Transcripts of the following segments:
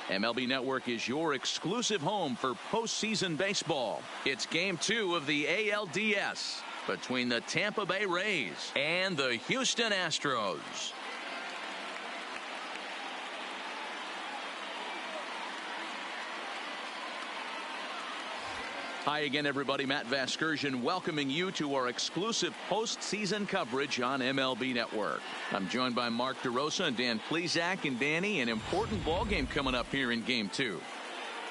MLB Network is your exclusive home for postseason baseball. It's Game 2 of the ALDS between the Tampa Bay Rays and the Houston Astros. Hi again, everybody. Matt Vasgersian welcoming you to our exclusive postseason coverage on MLB Network. I'm joined by Mark DeRosa and Dan Plesac. And Danny, an important ball game coming up here in Game 2.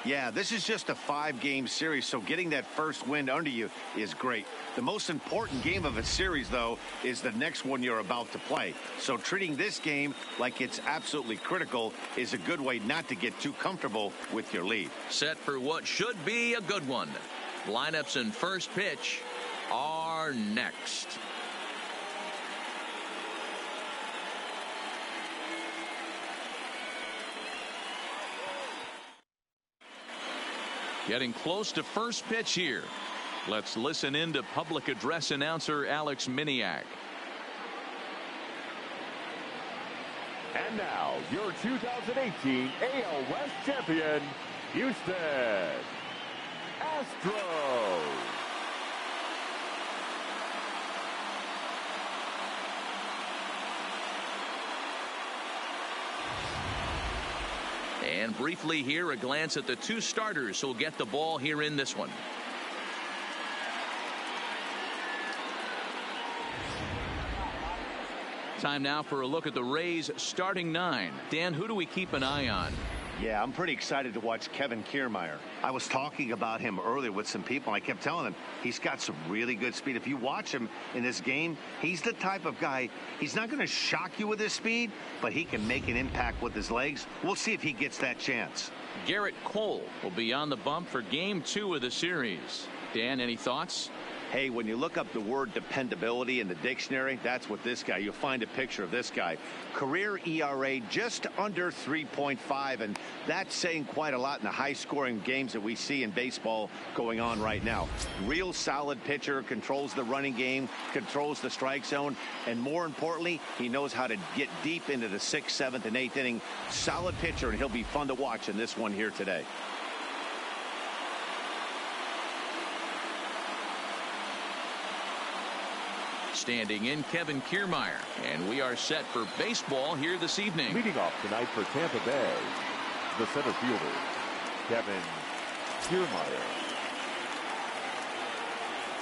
Yeah, this is just a 5-game series, so getting that first win under you is great. The most important game of a series, though, is the next one you're about to play. So treating this game like it's absolutely critical is a good way not to get too comfortable with your lead. Set for what should be a good one. Lineups and first pitch are next. Getting close to first pitch here. Let's listen in to public address announcer Alex Miniak. And now, your 2018 AL West champion, Houston Astros. And briefly here, a glance at the two starters who'll get the ball here in this one. Time now for a look at the Rays starting 9. Dan, who do we keep an eye on? Yeah, I'm pretty excited to watch Kevin Kiermaier. I was talking about him earlier with some people, and I kept telling them he's got some really good speed. If you watch him in this game, he's the type of guy, he's not going to shock you with his speed, but he can make an impact with his legs. We'll see if he gets that chance. Garrett Cole will be on the bump for Game 2 of the series. Dan, any thoughts? Hey, when you look up the word dependability in the dictionary, that's what this guy, you'll find a picture of this guy. Career ERA just under 3.5, and that's saying quite a lot in the high-scoring games that we see in baseball going on right now. Real solid pitcher, controls the running game, controls the strike zone, and more importantly, he knows how to get deep into the 6th, 7th, and 8th inning. Solid pitcher, and he'll be fun to watch in this one here today. Standing in, Kevin Kiermaier, and we are set for baseball here this evening. Leading off tonight for Tampa Bay, the center fielder, Kevin Kiermaier.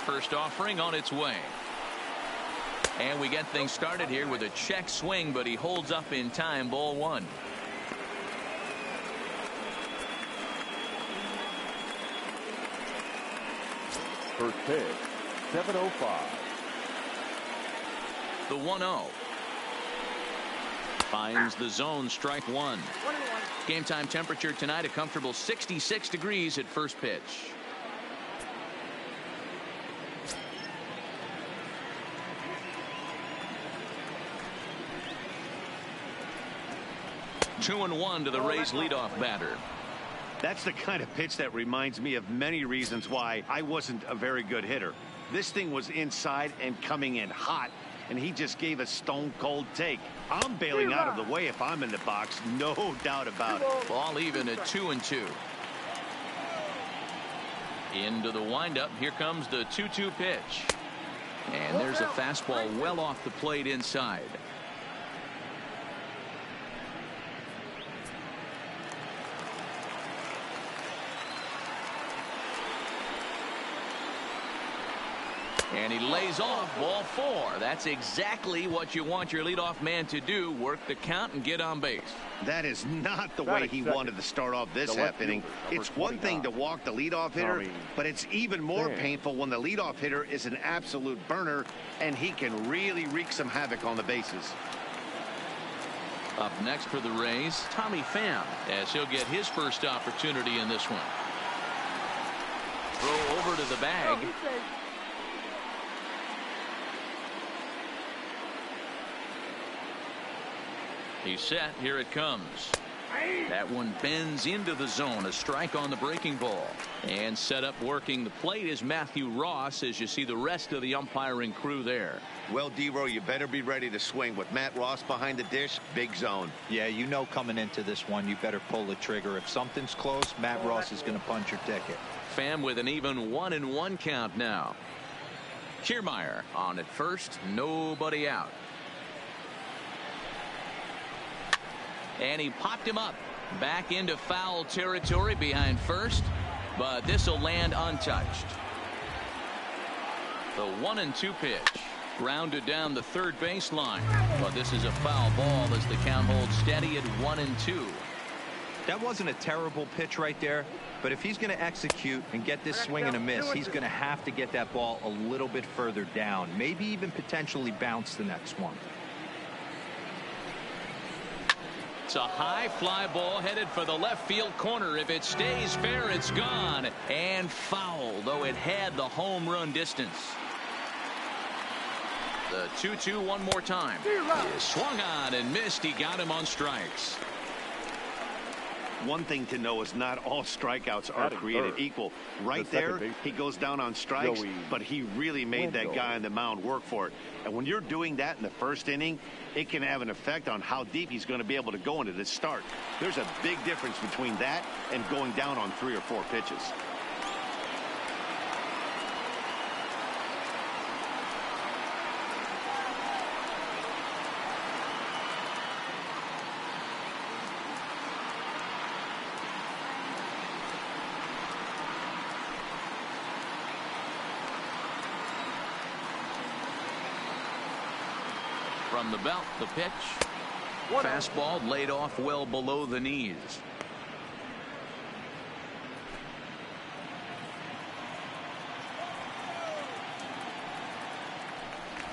First offering on its way. And we get things started here with a check swing, but he holds up in time. Ball 1. First pitch, 7:05. The 1-0. Finds the zone, strike 1. Game time temperature tonight, a comfortable 66 degrees at first pitch. Two and 1 to the Rays leadoff batter. That's the kind of pitch that reminds me of many reasons why I wasn't a very good hitter. This thing was inside and coming in hot, and he just gave a stone-cold take. I'm bailing out of the way if I'm in the box, no doubt about it. Ball even at 2-2. Into the windup. Here comes the 2-2 pitch. And there's a fastball well off the plate inside. And he lays off, ball 4. That's exactly what you want your leadoff man to do, work the count and get on base. That is not the way he wanted to start off this half inning. It's one thing to walk the leadoff hitter, but it's even more painful when the leadoff hitter is an absolute burner, and he can really wreak some havoc on the bases. Up next for the Rays, Tommy Pham, as he'll get his first opportunity in this one. Throw over to the bag. He's set. Here it comes. That one bends into the zone. A strike on the breaking ball. And set up working the plate is Matthew Ross, as you see the rest of the umpiring crew there. Well, D-Row, you better be ready to swing. With Matt Ross behind the dish, big zone. Yeah, you know coming into this one, you better pull the trigger. If something's close, Matt Ross is going to punch your ticket. Pham with an even 1-1 count now. Kiermaier on at first, nobody out. And he popped him up back into foul territory behind first, but this will land untouched. The 1-2 pitch grounded down the third baseline, but this is a foul ball as the count holds steady at 1-2. That wasn't a terrible pitch right there, but if he's going to execute and get this swing and a miss, he's going to have to get that ball a little bit further down, maybe even potentially bounce the next one. It's a high fly ball headed for the left field corner. If it stays fair, it's gone and foul, though it had the home run distance. The 2-2 one more time. He swung on and missed. He got him on strikes. One thing to know is not all strikeouts are created equal. Right there, he goes down on strikes, but he really made that guy on the mound work for it. And when you're doing that in the first inning, it can have an effect on how deep he's going to be able to go into this start. There's a big difference between that and going down on 3 or 4 pitches. From the belt, the pitch. Fastball laid off well below the knees.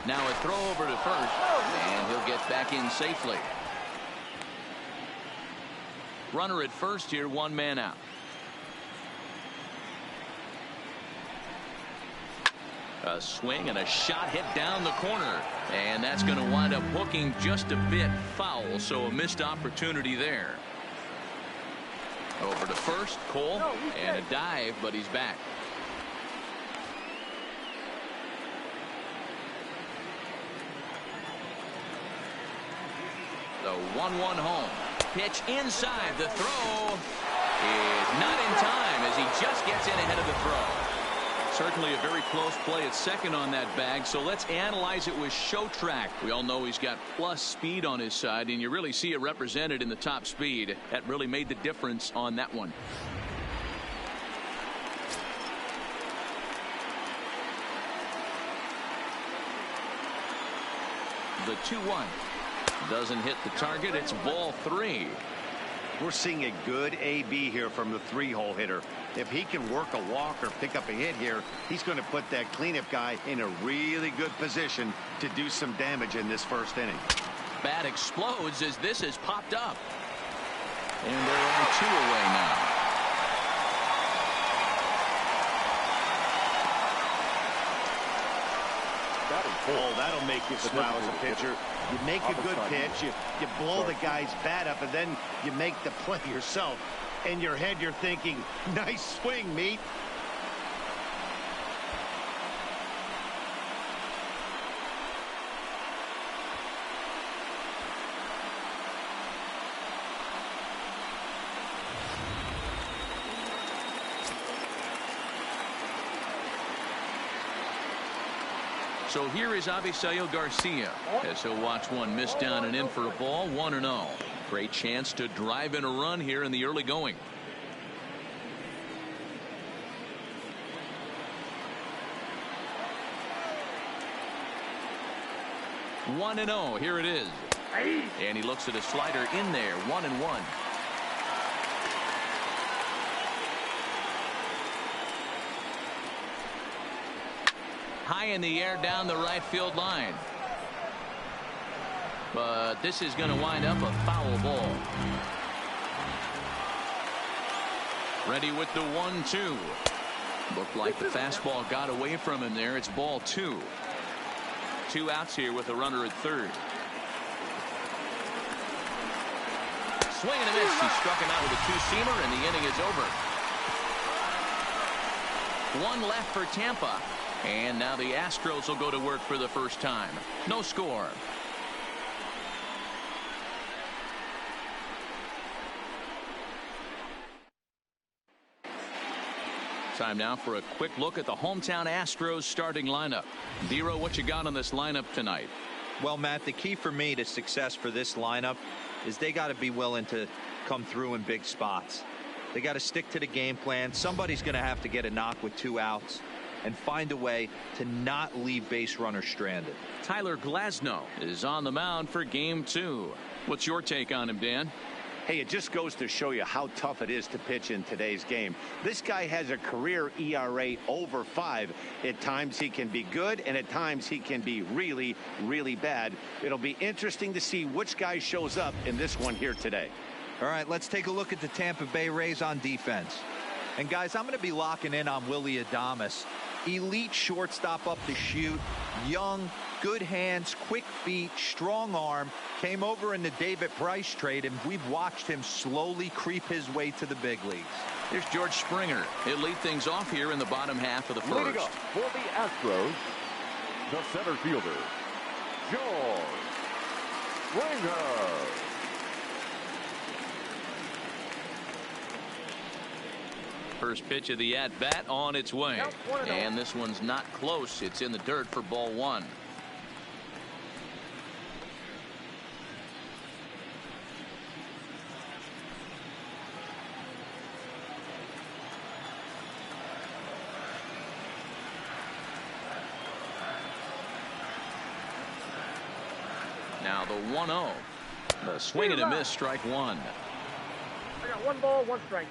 Now a throw over to first, and he'll get back in safely. Runner at first here, 1 man out. A swing and a shot hit down the corner, and that's going to wind up hooking just a bit foul, so a missed opportunity there. Over to first, Cole, and a dive, but he's back. The 1-1 home. Pitch inside. The throw is not in time as he just gets in ahead of the throw. Certainly a very close play at second on that bag, so let's analyze it with show track. We all know he's got plus speed on his side, and you really see it represented in the top speed. That really made the difference on that one. The 2-1 doesn't hit the target. It's ball 3. We're seeing a good AB here from the 3-hole hitter. If he can work a walk or pick up a hit here, he's going to put that cleanup guy in a really good position to do some damage in this first inning. Bat explodes as this has popped up. And they're only 2 away now. Oh, that'll make you smile as a pitcher. You make a good pitch, you blow the guy's bat up, and then you make the play yourself. In your head, you're thinking, nice swing, meat. So here is Avisail Garcia as he'll watch one miss down and in for a ball. 1-0. Great chance to drive in a run here in the early going. One and 0. Here it is. And he looks at a slider in there. 1-1. High in the air down the right field line. But this is going to wind up a foul ball. Ready with the 1-2. Looked like the fastball got away from him there. It's ball 2. 2 outs here with a runner at third. swing and a miss. He struck him out with a two-seamer, and the inning is over. One left for Tampa. And now the Astros will go to work for the first time. No score. Time now for a quick look at the hometown Astros starting lineup. Dero, what you got on this lineup tonight? Well, Matt, the key for me to success for this lineup is they got to be willing to come through in big spots. They got to stick to the game plan. Somebody's going to have to get a knock with 2 outs and find a way to not leave base runners stranded. Tyler Glasnow is on the mound for game 2. What's your take on him, Dan? Hey, it just goes to show you how tough it is to pitch in today's game. This guy has a career ERA over 5. At times he can be good, and at times he can be really, really bad. It'll be interesting to see which guy shows up in this one here today. All right, let's take a look at the Tampa Bay Rays on defense. And guys, I'm going to be locking in on Willy Adames. Elite shortstop up the chute, young, good hands, quick feet, strong arm. Came over in the David Price trade, and we've watched him slowly creep his way to the big leagues. Here's George Springer. He'll lead things off here in the bottom half of the first. Leading up for the Astros, the center fielder, George Springer. First pitch of the at-bat on its way. And this one's not close. It's in the dirt for ball 1. Now the 1-0. The swing and a miss, strike 1. I got 1 ball, 1 strike.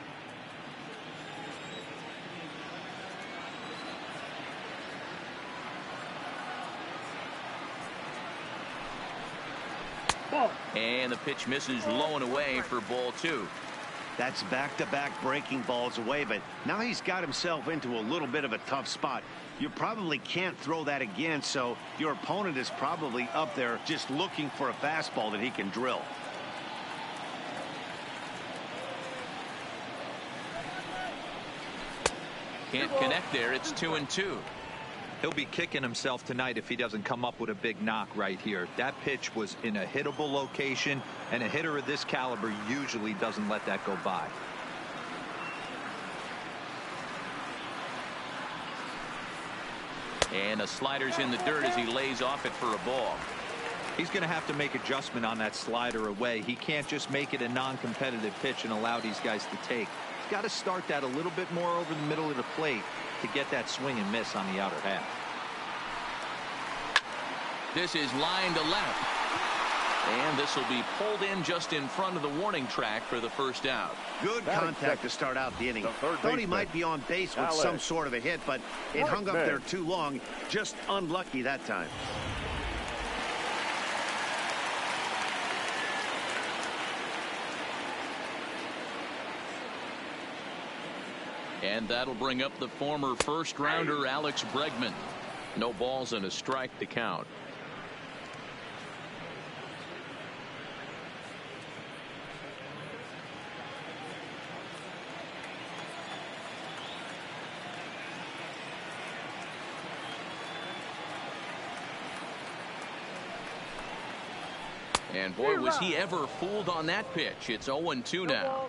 And the pitch misses low and away for ball 2. That's back-to-back breaking balls away, but now he's got himself into a little bit of a tough spot. You probably can't throw that again, so your opponent is probably up there just looking for a fastball that he can drill. Can't connect there. It's 2-2. He'll be kicking himself tonight if he doesn't come up with a big knock right here. That pitch was in a hittable location, and a hitter of this caliber usually doesn't let that go by. And the slider's in the dirt as he lays off it for a ball. He's going to have to make adjustment on that slider away. He can't just make it a non-competitive pitch and allow these guys to take. He's got to start that a little bit more over the middle of the plate to get that swing and miss on the outer half. This is line to left. And this will be pulled in just in front of the warning track for the first out. Good contact to start out the inning. Thought he might be on base with some sort of a hit, but it hung up there too long. Just unlucky that time. And that'll bring up the former first-rounder Alex Bregman. No balls and a strike to count. And boy, was he ever fooled on that pitch. It's 0-2 now.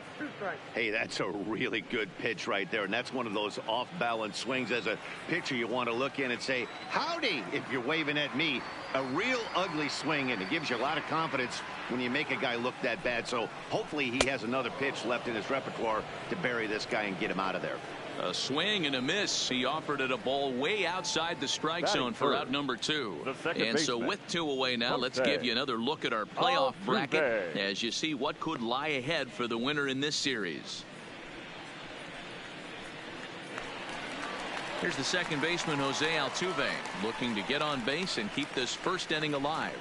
Hey, that's a really good pitch right there, and that's one of those off-balance swings. As a pitcher, you want to look in and say, howdy, if you're waving at me. A real ugly swing, and it gives you a lot of confidence when you make a guy look that bad. So hopefully he has another pitch left in his repertoire to bury this guy and get him out of there. A swing and a miss. He offered it a ball way outside the strike zone for out number 2. And so with 2 away now, let's give you another look at our playoff bracket as you see what could lie ahead for the winner in this series. Here's the second baseman, Jose Altuve, looking to get on base and keep this first inning alive.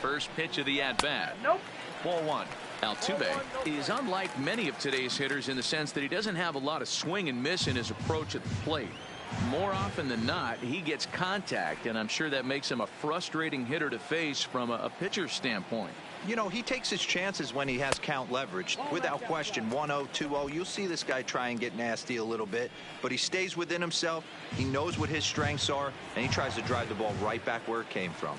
First pitch of the at-bat. Nope. Ball one. Altuve is unlike many of today's hitters in the sense that he doesn't have a lot of swing and miss in his approach at the plate. More often than not, he gets contact, and I'm sure that makes him a frustrating hitter to face from a pitcher's standpoint. You know, he takes his chances when he has count leverage. Without question, 1-0, 2-0, you'll see this guy try and get nasty a little bit, but he stays within himself. He knows what his strengths are, and he tries to drive the ball right back where it came from.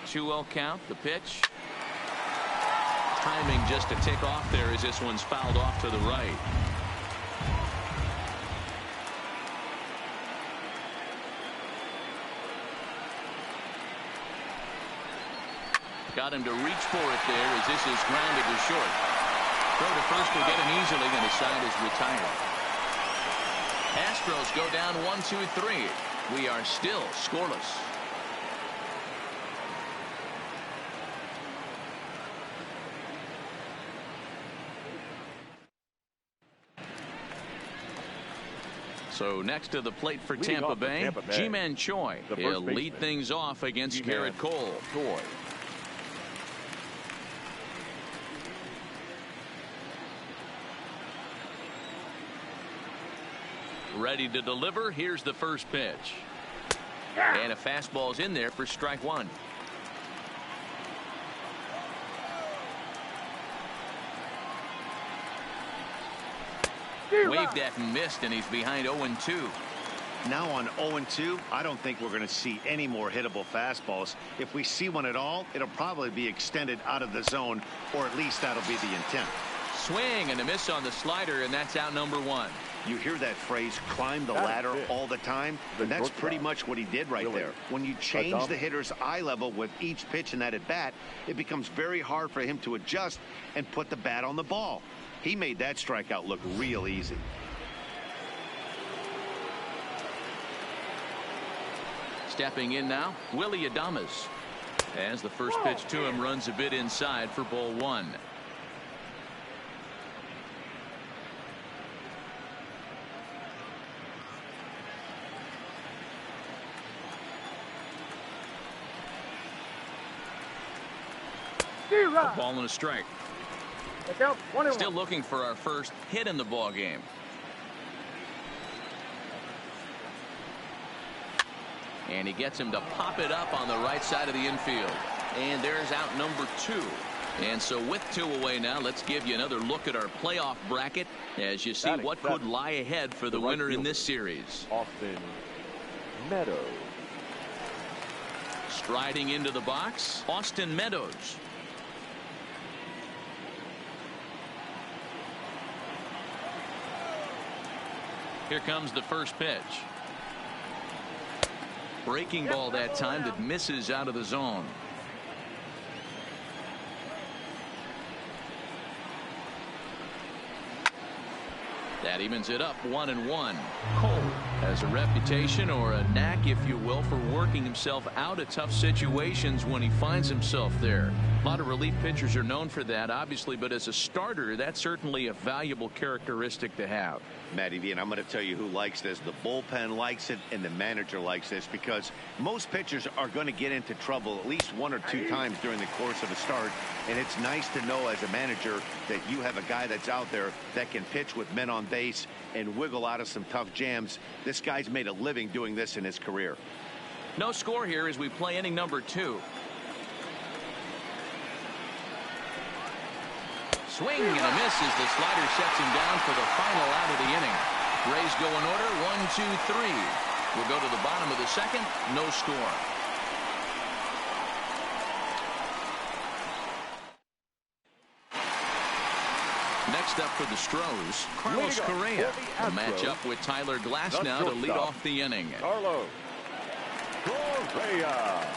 Two-0 count, the pitch. Timing just a tick off there as this one's fouled off to the right. Got him to reach for it there as this is grounded to short. Throw to first will get him easily, and his side is retired. Astros go down 1-2-3. We are still scoreless. So next to the plate for Tampa Bay, Ji-Man Choi. He'll lead things off against Garrett Cole. Ready to deliver. Here's the first pitch. And a fastball's in there for strike one. Waved at and missed, and he's behind 0-2. Now on 0-2, I don't think we're going to see any more hittable fastballs. If we see one at all, it'll probably be extended out of the zone, or at least that'll be the intent. Swing and a miss on the slider, and that's out number one. You hear that phrase, climb the ladder, all the time, and that's pretty much what he did right there. When you change the hitter's eye level with each pitch in that at bat, it becomes very hard for him to adjust and put the bat on the ball. He made that strikeout look real easy. Stepping in now, Willie Adames. As the first pitch to him runs a bit inside for ball one. A ball and a strike. Still looking for our first hit in the ball game. And he gets him to pop it up on the right side of the infield. And there's out number two. And so with two away now, let's give you another look at our playoff bracket as you see what could lie ahead for the winner in this series. Austin Meadows. Striding into the box, Austin Meadows. Here comes the first pitch. Breaking ball that time that misses out of the zone. That evens it up 1-1. Cole has a reputation, or a knack if you will, for working himself out of tough situations when he finds himself there. A lot of relief pitchers are known for that, obviously, but as a starter, that's certainly a valuable characteristic to have. Matty V, and I'm going to tell you who likes this. The bullpen likes it, and the manager likes this, because most pitchers are going to get into trouble at least one or two times during the course of a start, and it's nice to know as a manager that you have a guy that's out there that can pitch with men on base and wiggle out of some tough jams. This guy's made a living doing this in his career. No score here as we play inning number 2. Swing and a miss as the slider sets him down for the final out of the inning. Rays go in order 1-2-3. We'll go to the bottom of the second. No score. Next up for the Astros, Carlos Correa. A matchup with Tyler Glass now to lead off the inning. Carlos Correa.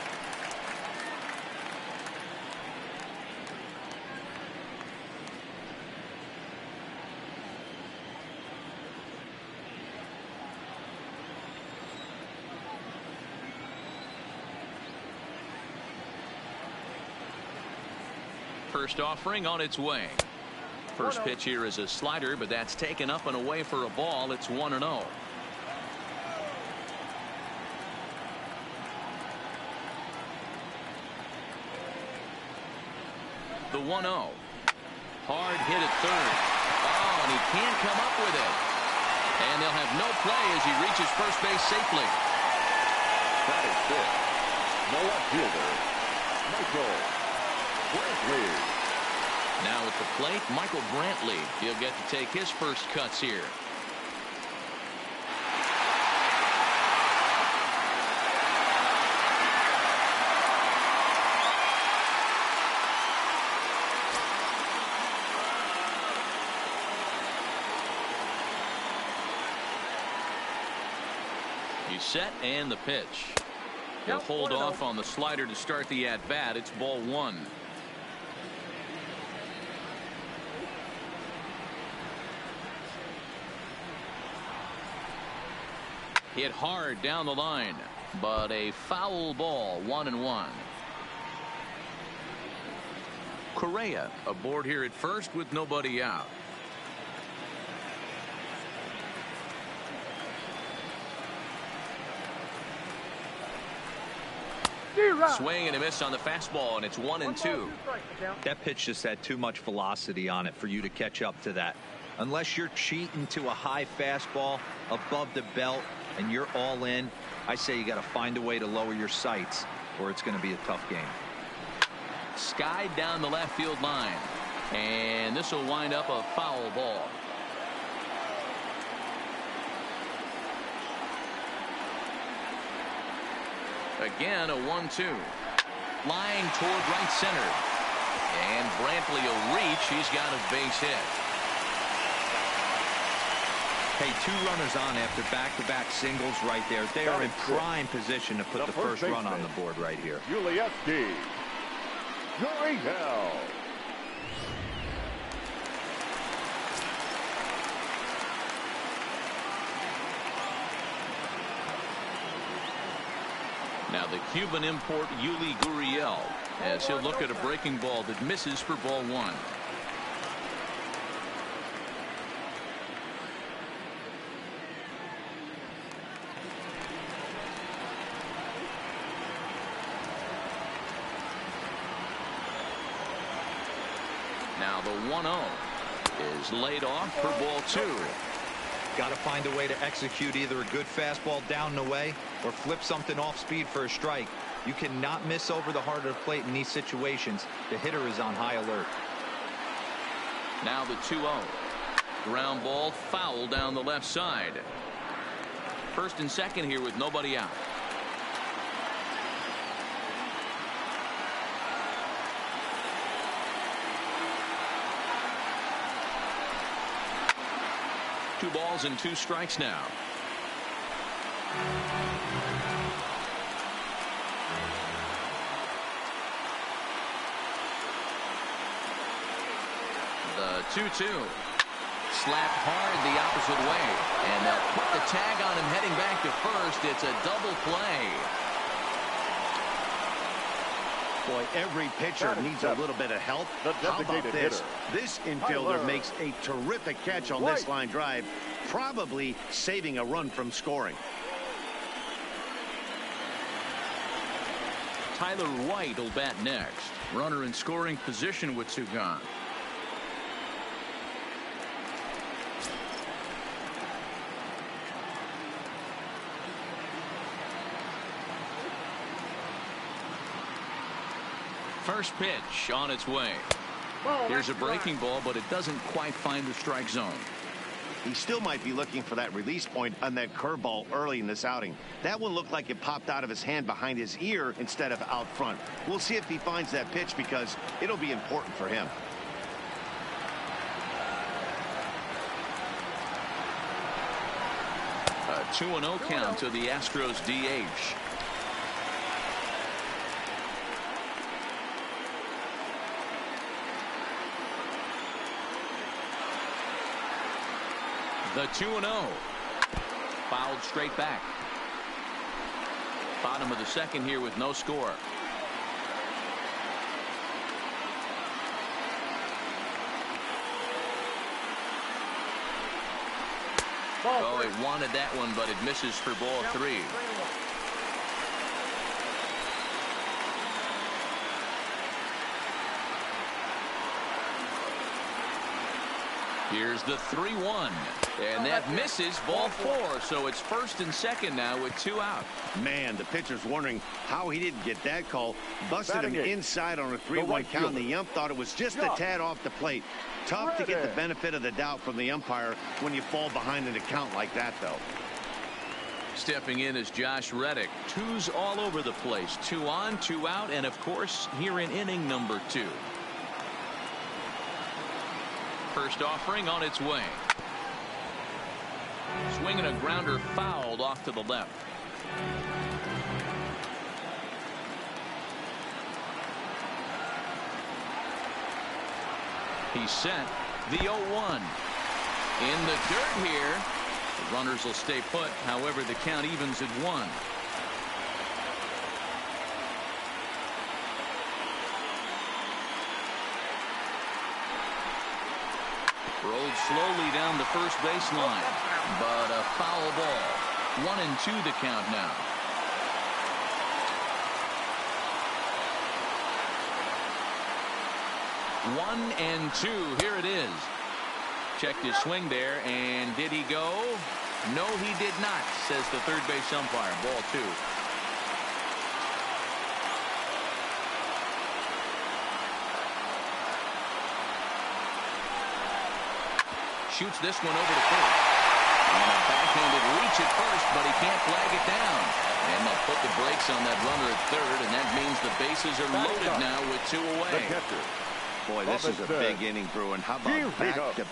First offering on its way. First pitch here is a slider, but that's taken up and away for a ball. It's 1-0. The 1-0. Hard hit at third. Oh, and he can't come up with it. And they'll have no play as he reaches first base safely. That is it. The left fielder, Michael Brantley. Now at the plate, Michael Brantley. He'll get to take his first cuts here. He's set and the pitch. He'll hold off on the slider to start the at-bat. It's ball one. Hit hard down the line, but a foul ball. 1-1. Correa aboard here at first with nobody out. Swing and a miss on the fastball, and it's 1-2. That pitch just had too much velocity on it for you to catch up to that. Unless you're cheating to a high fastball above the belt and you're all in, I say you got to find a way to lower your sights or it's going to be a tough game. Skied down the left field line, and this will wind up a foul ball. Again, a 1-2. Flying toward right center. And Brantley will reach. He's got a base hit. Hey, 2 runners on after back-to-back singles right there. They are in prime position to put the first run on the board right here. Gurriel. Now the Cuban import Yuli Gurriel, as he'll look at a breaking ball that misses for ball one. Now the 1-0 is laid off for ball two. Got to find a way to execute either a good fastball down the way or flip something off speed for a strike. You cannot miss over the heart of the plate in these situations. The hitter is on high alert. Now the 2-0. Ground ball foul down the left side. First and second here with nobody out. Two balls and 2 strikes now. The 2-2. Slapped hard the opposite way. And they'll put the tag on him heading back to first. It's a double play. Boy, every pitcher needs a little bit of help. How about this? This infielder makes a terrific catch on this line drive, probably saving a run from scoring. Tyler White will bat next. Runner in scoring position with 2 gone. First pitch on its way. Here's a breaking ball, but it doesn't quite find the strike zone. He still might be looking for that release point on that curveball early in this outing. That one looked like it popped out of his hand behind his ear instead of out front. We'll see if he finds that pitch because it'll be important for him. A 2-0 count to the Astros DH. The 2-0. Fouled straight back. Bottom of the second here with no score. Oh, it wanted that one, but it misses for ball 3. Here's the 3-1. And that misses, ball 4. So it's first and second now with 2 out. Man, the pitcher's wondering how he didn't get that call. Busted him inside on a 3-1 count, and the ump thought it was just a tad off the plate. Tough to get the benefit of the doubt from the umpire when you fall behind an account like that, though. Stepping in is Josh Reddick. 2's all over the place. 2 on, 2 out, and of course here in inning number 2. First offering on its way. Swinging a grounder fouled off to the left. He's set. The 0-1. In the dirt here. The runners will stay put. However, the count evens at 1. Rolled slowly down the first baseline, but a foul ball. 1-2 the count now. One and 2. Here it is. Checked his swing there, and did he go? No, he did not, says the third base umpire. Ball 2. Shoots this one over to first. And a backhanded reach at first, but he can't flag it down. And they'll put the brakes on that runner at third, and that means the bases are loaded now with 2 away. Boy, this is a big inning, Bruin. How about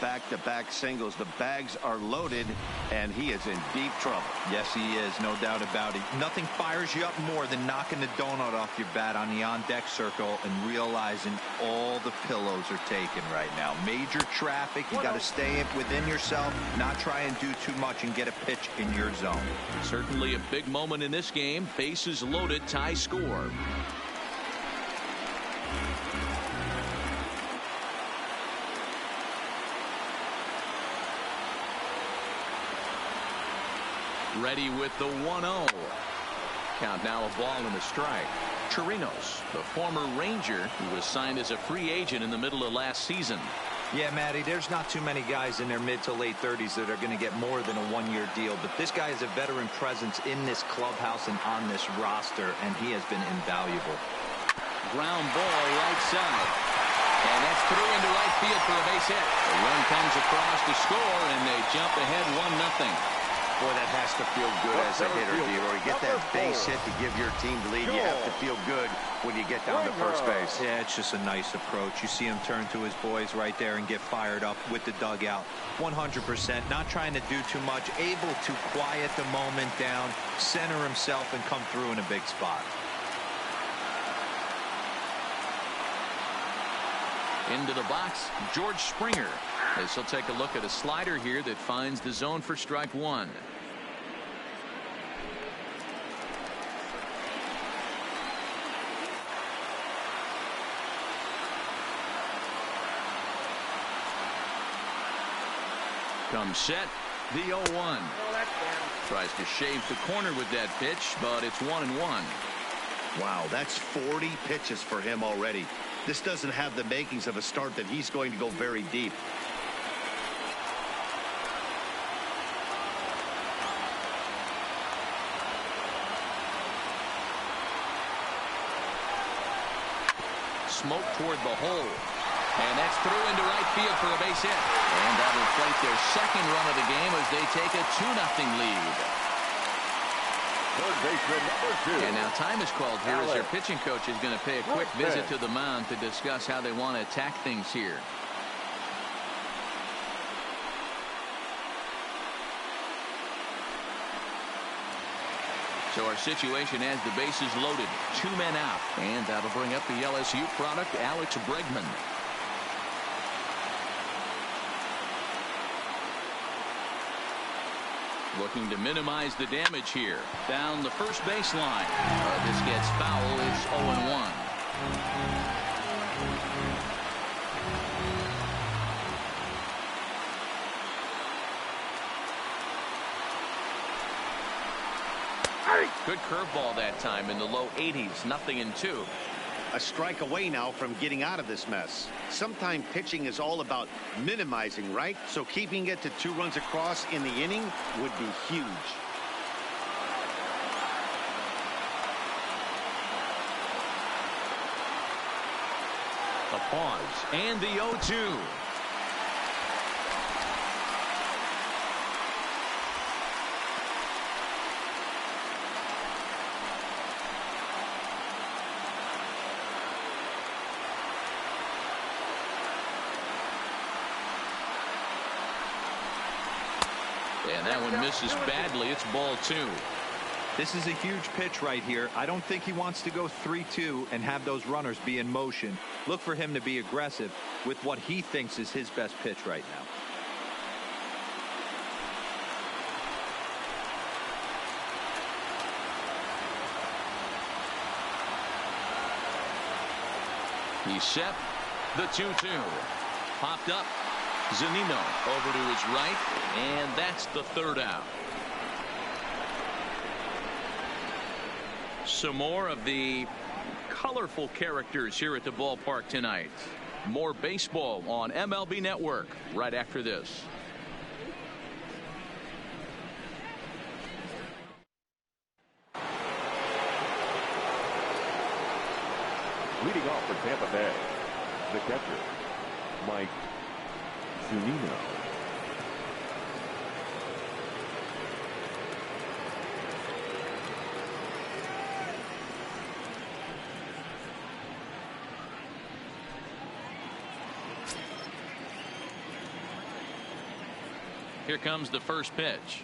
back-to-back singles? The bags are loaded, and he is in deep trouble. Yes, he is. No doubt about it. Nothing fires you up more than knocking the donut off your bat on the on-deck circle and realizing all the pillows are taken right now. Major traffic. You got to stay within yourself, not try and do too much and get a pitch in your zone. Certainly a big moment in this game. Bases loaded, tie score. Ready with the 1-0. Count now a ball and a strike. Chirinos, the former Ranger who was signed as a free agent in the middle of last season. Yeah, Matty, there's not too many guys in their mid to late 30s that are going to get more than a one-year deal, but this guy is a veteran presence in this clubhouse and on this roster, and he has been invaluable. Ground ball right side. And that's through into right field for a base hit. The run comes across to score, and they jump ahead 1-0. Boy, that has to feel good as a hitter, Leroy. Get that base hit to give your team the lead. You have to feel good when you get down to first base. Yeah, it's just a nice approach. You see him turn to his boys right there and get fired up with the dugout. 100%, not trying to do too much, able to quiet the moment down, center himself, and come through in a big spot. Into the box, George Springer. This will take a look at a slider here that finds the zone for strike 1. Comes set, the 0-1. Tries to shave the corner with that pitch, but it's 1-1. Wow, that's 40 pitches for him already. This doesn't have the makings of a start that he's going to go very deep. Smoke toward the hole. And that's through into right field for a base hit. And that'll plate their second run of the game as they take a 2-0 lead. Third baseman number 2. And now time is called here as their pitching coach is going to pay a quick visit to the mound to discuss how they want to attack things here. So our situation as the bases loaded, 2 men out, and that'll bring up the LSU product, Alex Bregman. Looking to minimize the damage here. Down the first baseline. This gets foul. It's 0-1. Good curveball that time in the low 80s. 0-2. a strike away now from getting out of this mess. Sometimes pitching is all about minimizing, right? So keeping it to 2 runs across in the inning would be huge. A pause and the 0-2. And that one misses badly. It's ball 2. This is a huge pitch right here. I don't think he wants to go 3-2 and have those runners be in motion. Look for him to be aggressive with what he thinks is his best pitch right now. He's set. The 2-2. Popped up. Zunino over to his right, and that's the 3rd out. Some more of the colorful characters here at the ballpark tonight. More baseball on MLB Network right after this. Leading off for Tampa Bay, the catcher, Mike Zunino. Here comes the first pitch.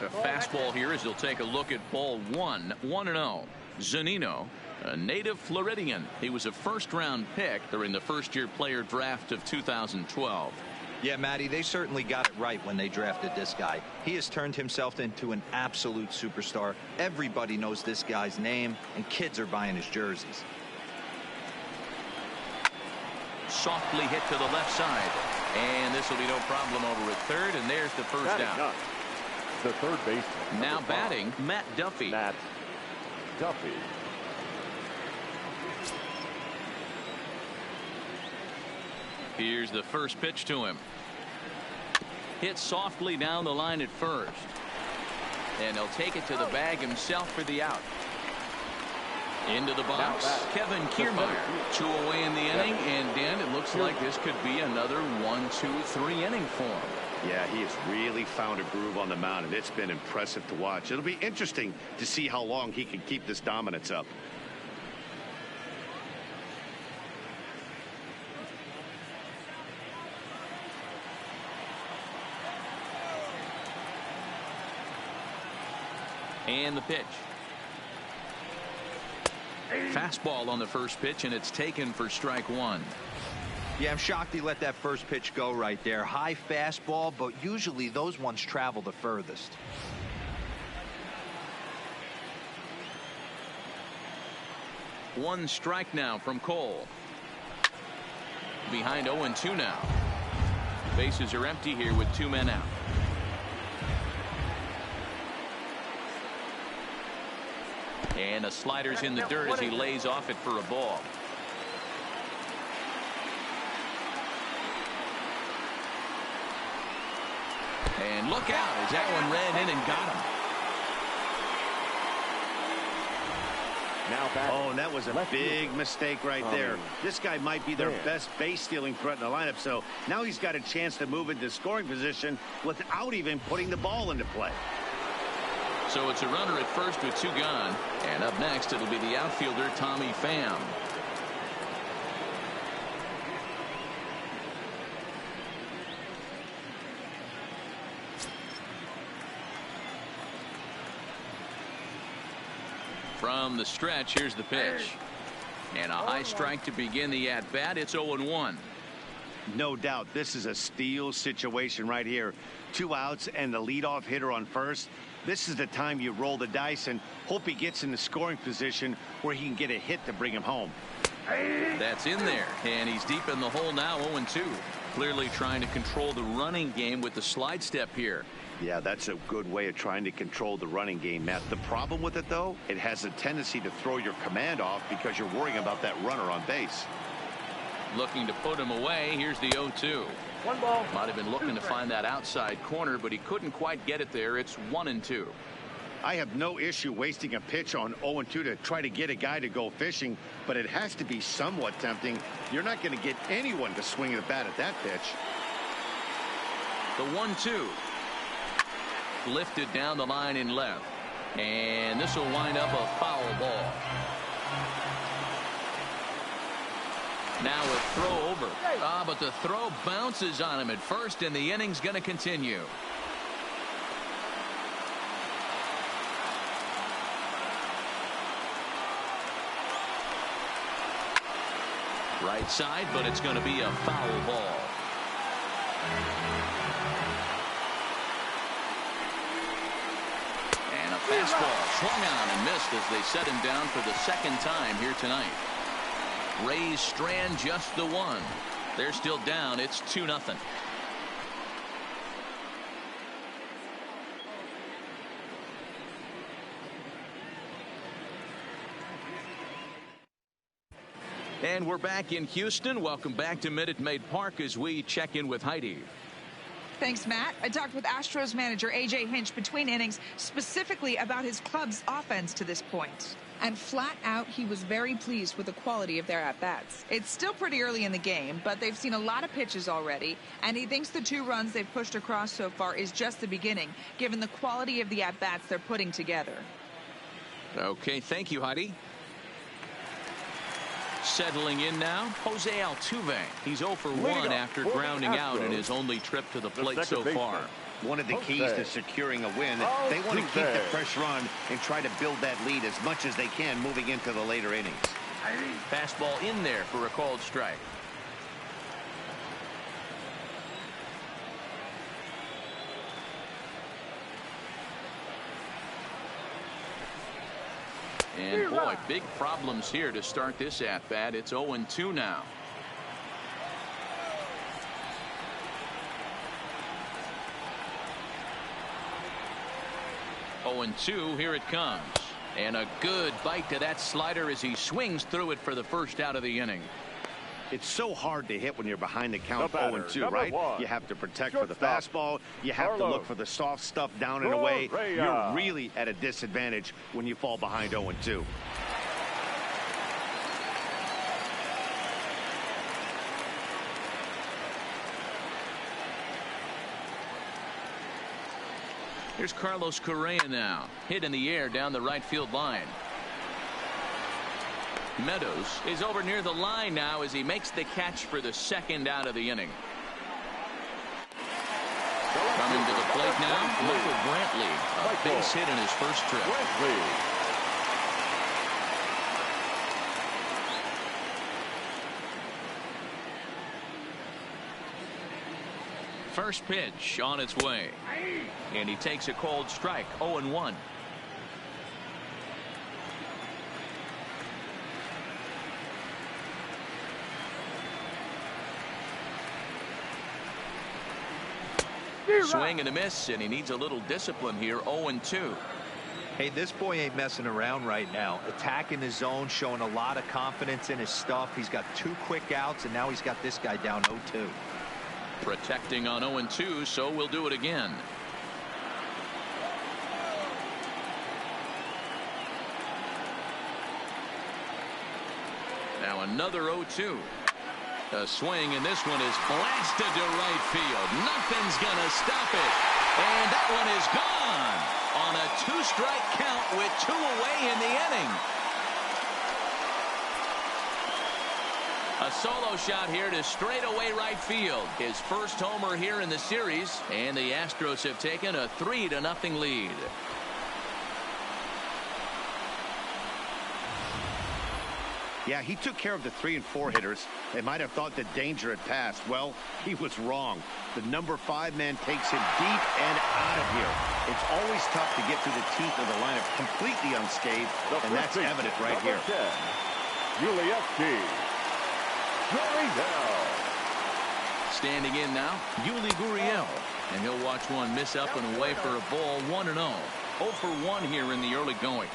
A fastball here as he'll take a look at ball 1. 1-0. Zunino, a native Floridian. He was a first-round pick during the first-year player draft of 2012. Yeah, Matty, they certainly got it right when they drafted this guy. He has turned himself into an absolute superstar. Everybody knows this guy's name, and kids are buying his jerseys. Softly hit to the left side. And this will be no problem over at third, and there's the first out. The third baseman. Now batting, Matt Duffy. Matt Duffy. Here's the first pitch to him. Hit softly down the line at first. And he'll take it to the bag himself for the out. Into the box, Kevin Kiermaier. 2 away in the inning, and Dan, it looks like this could be another 1-2-3 inning for him. Yeah, he has really found a groove on the mound, and it's been impressive to watch. It'll be interesting to see how long he can keep this dominance up. And the pitch. Fastball on the first pitch, and it's taken for strike 1. Yeah, I'm shocked he let that first pitch go right there. High fastball, but usually those ones travel the furthest. One strike now from Cole. Behind 0-2 now. Bases are empty here with 2 men out. And a slider's in the dirt as he lays off it for a ball. And look out as that one ran in and got him. Now back. Oh, and that was a big mistake right there. This guy might be their best base stealing threat in the lineup, so now he's got a chance to move into scoring position without even putting the ball into play. So it's a runner at first with 2 gone. And up next, it'll be the outfielder, Tommy Pham. From the stretch, here's the pitch. And a high strike to begin the at-bat. It's 0-1. No doubt this is a steal situation right here. 2 outs and the leadoff hitter on first. This is the time you roll the dice and hope he gets in the scoring position where he can get a hit to bring him home. That's in there, and he's deep in the hole now. 0-2. Clearly trying to control the running game with the slide step here. Yeah, that's a good way of trying to control the running game, Matt. The problem with it, though, it has a tendency to throw your command off because you're worrying about that runner on base. Looking to put him away. Here's the 0-2. One ball. Might have been looking to find that outside corner, but he couldn't quite get it there. It's 1-2. I have no issue wasting a pitch on 0-2 to try to get a guy to go fishing, but it has to be somewhat tempting. You're not going to get anyone to swing the bat at that pitch. The 1-2. Lifted down the line in left. And this will wind up a foul ball. Now a throw over. But the throw bounces on him at first, and the inning's going to continue. Right side, but it's going to be a foul ball. And a fastball swung on and missed as they set him down for the second time here tonight. Rays strand just the one. They're still down. It's 2-0. And we're back in Houston. Welcome back to Minute Maid Park as we check in with Heidi. Thanks, Matt. I talked with Astros manager A.J. Hinch between innings specifically about his club's offense to this point. And flat out, he was very pleased with the quality of their at-bats. It's still pretty early in the game, but they've seen a lot of pitches already, and he thinks the 2 runs they've pushed across so far is just the beginning, given the quality of the at-bats they're putting together. Okay, thank you, Heidi. Settling in now, Jose Altuve. He's 0 for 1 after grounding out in his only trip to the plate so far. One of the keys to securing a win, they want to keep the pressure on and try to build that lead as much as they can moving into the later innings. Fastball in there for a called strike. And boy, big problems here to start this at-bat. It's 0-2 now. And 2, here it comes. And a good bite to that slider as he swings through it for the first out of the inning. It's so hard to hit when you're behind the count 0-2, right? You have to protect for the fastball. You have to look for the soft stuff down and away. You're really at a disadvantage when you fall behind 0-2. Here's Carlos Correa now. Hit in the air down the right field line. Meadows is over near the line now as he makes the catch for the second out of the inning. Coming to the plate now, Michael Brantley. A base hit in his first trip. First pitch on its way. And he takes a cold strike. 0-1. Swing and a miss, and he needs a little discipline here. 0-2. Hey, this boy ain't messing around right now. Attacking his zone, showing a lot of confidence in his stuff. He's got 2 quick outs, and now he's got this guy down 0-2. Protecting on 0-2, so we'll do it again. Now another 0-2. A swing, and this one is blasted to right field. Nothing's gonna stop it. And that one is gone on a 2-strike count with 2 away in the inning. A solo shot here to straightaway right field. His first homer here in the series, and the Astros have taken a 3-0 lead. Yeah, he took care of the 3 and 4 hitters. They might have thought the danger had passed. Well, he was wrong. The number 5 man takes him deep and out of here. It's always tough to get through the teeth of the lineup completely unscathed, and that's evident right here. 10, Standing in now, Yuli Gurriel. And he'll watch one miss up and away for a ball. 1-0. 0 for 1 here in the early going.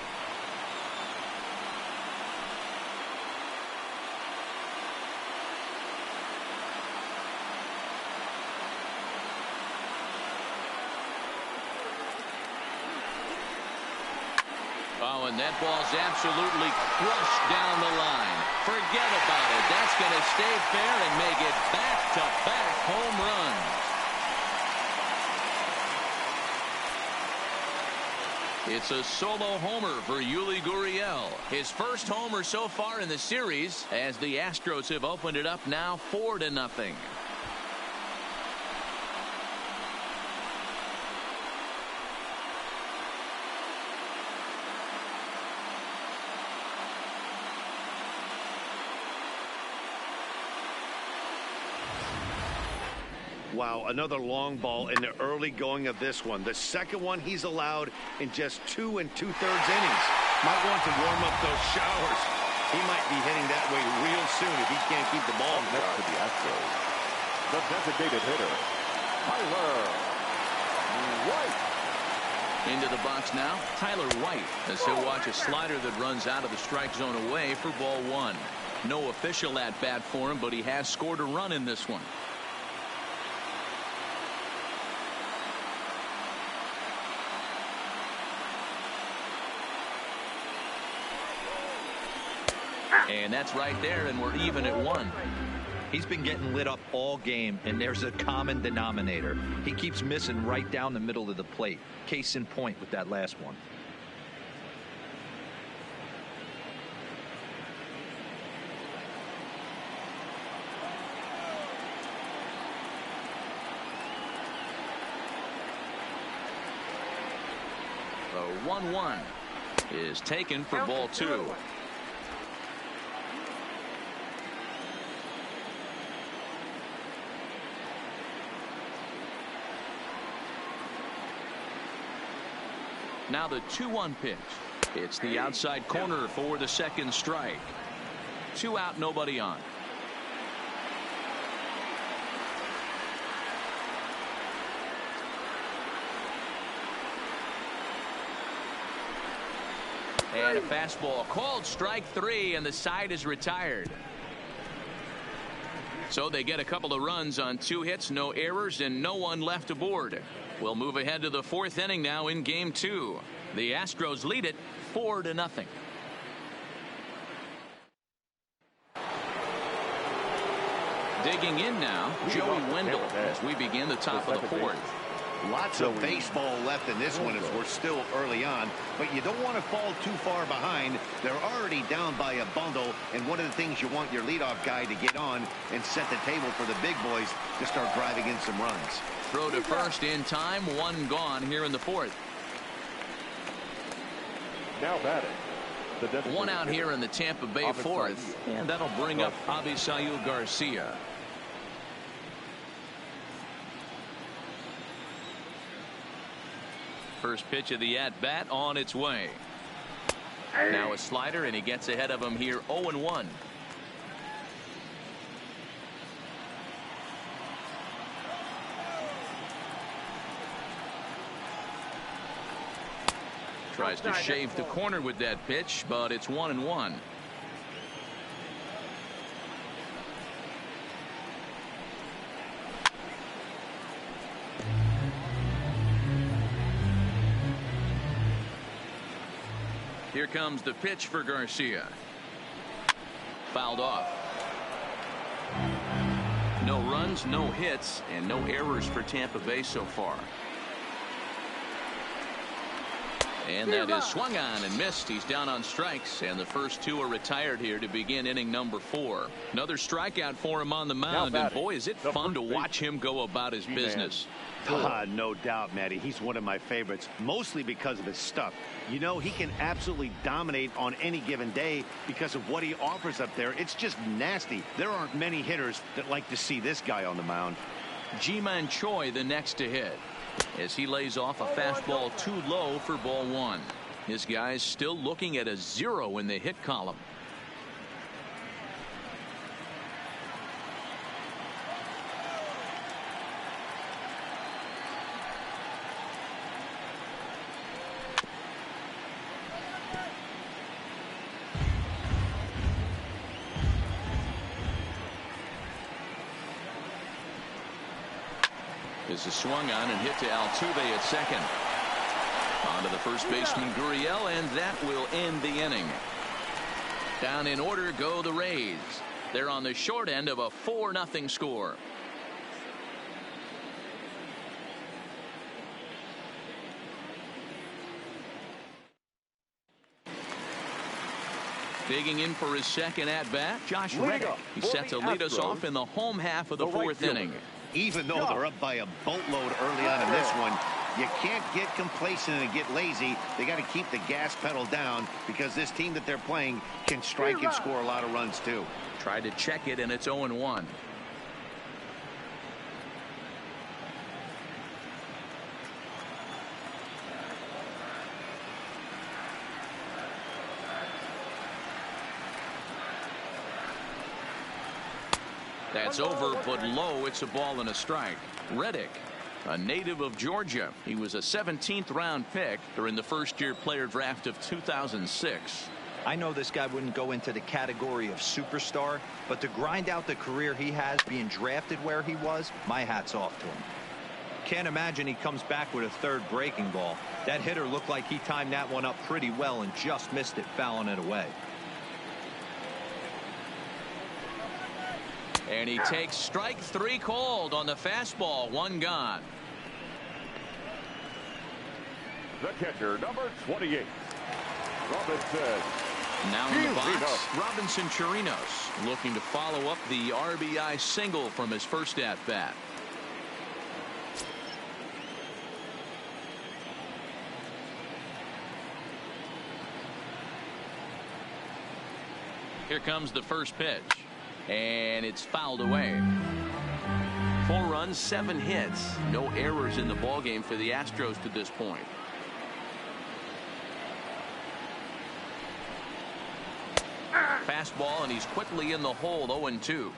Oh, and that ball's absolutely crushed down the line. Forget about it. That's going to stay fair and make it back-to-back home runs. It's a solo homer for Yuli Gurriel. His first homer so far in the series as the Astros have opened it up now 4-0. Wow, another long ball in the early going of this one. The second one he's allowed in just 2 2/3 innings. Might want to warm up those showers. He might be hitting that way real soon if he can't keep the ball next to the Astros. The designated hitter, Tyler White. Into the box now, Tyler White, as he'll watch a slider that runs out of the strike zone away for ball 1. No official at bat for him, but he has scored a run in this one. And that's right there, and we're even at 1. He's been getting lit up all game, and there's a common denominator. He keeps missing right down the middle of the plate. Case in point with that last one. The 1-1 is taken for ball 2. Now the 2-1 pitch. It's the outside corner for the second strike. 2 out, nobody on. And a fastball called strike 3, and the side is retired. So they get a couple of runs on 2 hits, no errors, and no one left aboard. We'll move ahead to the 4th inning now in game 2. The Astros lead it 4-0. Digging in now, Joey Wendell as we begin the top of the 4th. Lots of baseball left in this one as we're still early on, but you don't want to fall too far behind. They're already down by a bundle, and one of the things you want your leadoff guy to get on and set the table for the big boys to start driving in some runs. Throw to first in time, 1 gone here in the 4th. Now batting. 1 out here in the Tampa Bay 4th, and that'll bring up Avisail Garcia. First pitch of the at-bat on its way. Now a slider, and he gets ahead of him here 0-1. Tries to shave the corner with that pitch, but it's 1-1. Here comes the pitch for Garcia. Fouled off. No runs, no hits, and no errors for Tampa Bay so far. And that is swung on and missed. He's down on strikes, and the first 2 are retired here to begin inning number 4. Another strikeout for him on the mound, and boy, is it fun to watch him go about his business. No doubt, Matty. He's one of my favorites, mostly because of his stuff. You know, he can absolutely dominate on any given day because of what he offers up there. It's just nasty. There aren't many hitters that like to see this guy on the mound. Ji-Man Choi the next to hit, as he lays off a fastball too low for ball 1. His guy's still looking at a 0 in the hit column. This is swung on and hit to Altuve at second. On to the first baseman Gurriel, and that will end the inning. Down in order go the Rays. They're on the short end of a 4-0 score. Digging in for his second at-bat, Josh Reddick. He set to lead us off in the home half of the fourth inning. Even though they're up by a boatload early on in this one, you can't get complacent and get lazy. They got to keep the gas pedal down because this team that they're playing can strike and score a lot of runs too. Tried to check it, and it's 0-1. That's over, but low. It's a ball and a strike. Reddick, a native of Georgia. He was a 17th round pick during the first-year player draft of 2006. I know this guy wouldn't go into the category of superstar, but to grind out the career he has being drafted where he was, my hat's off to him. Can't imagine he comes back with a third breaking ball. That hitter looked like he timed that one up pretty well and just missed it, fouling it away. And he takes strike 3 called on the fastball. 1 gone. The catcher, number 28, Robinson. Now in the box, Robinson Chirinos looking to follow up the RBI single from his first at-bat. Here comes the first pitch. And it's fouled away. 4 runs, 7 hits. No errors in the ballgame for the Astros to this point. Fastball, and he's quickly in the hole. 0-2.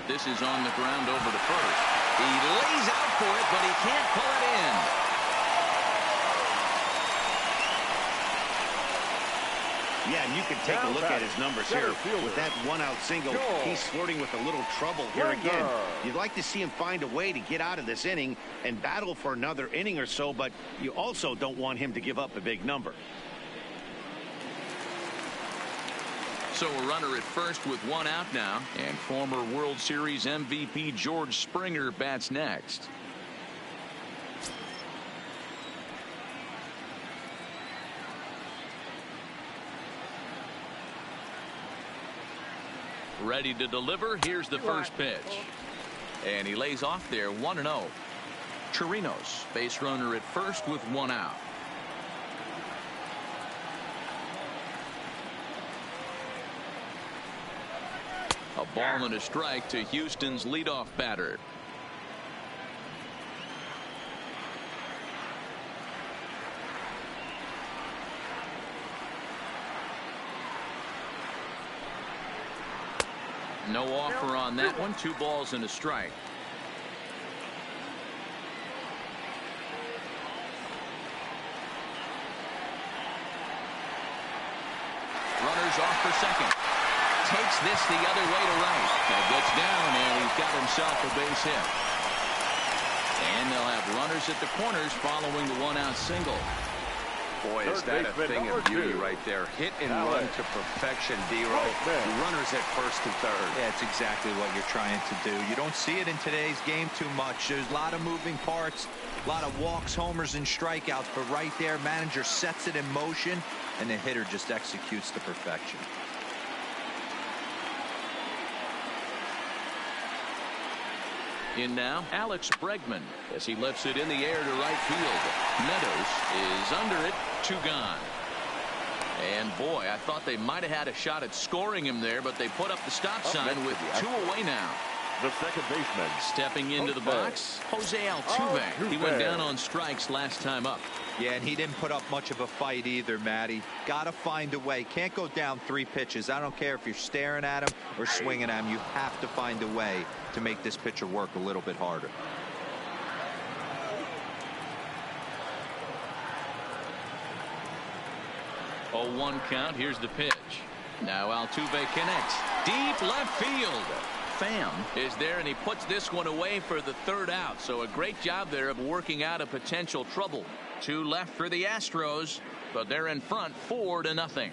This is on the ground over to first. He lays out for it, but he can't pull it in. Yeah, and you can take a look at his numbers here. With that 1-out single, he's flirting with a little trouble here again. You'd like to see him find a way to get out of this inning and battle for another inning or so, but you also don't want him to give up a big number. So a runner at first with 1 out now, and former World Series MVP George Springer bats next. Ready to deliver. Here's the first pitch. And he lays off there. 1-0. Chirinos, base runner at first with 1 out. A ball and a strike to Houston's leadoff batter. No offer on that one. 2 balls and a strike. Runners off for second. Takes this the other way to right. That gets down, and he's got himself a base hit. And they'll have runners at the corners following the 1-out single. Boy, is that a thing of beauty right there. Hit and run to perfection, D-Roll. Runners at first and third. Yeah, it's exactly what you're trying to do. You don't see it in today's game too much. There's a lot of moving parts, a lot of walks, homers, and strikeouts. But right there, manager sets it in motion, and the hitter just executes to perfection. In now, Alex Bregman as he lifts it in the air to right field. Meadows is under it. 2 gone. And boy, I thought they might have had a shot at scoring him there, but they put up the stop sign with 2 away now. The second baseman stepping into the box, Jose Altuve. He went down on strikes last time up. Yeah, and he didn't put up much of a fight either, Matty. Got to find a way. Can't go down 3 pitches. I don't care if you're staring at him or swinging at him. You have to find a way to make this pitcher work a little bit harder. 0-1 count. Here's the pitch. Now Altuve connects. Deep left field. Pham is there, and he puts this one away for the third out. So a great job there of working out a potential trouble. 2 left for the Astros, but they're in front 4-0.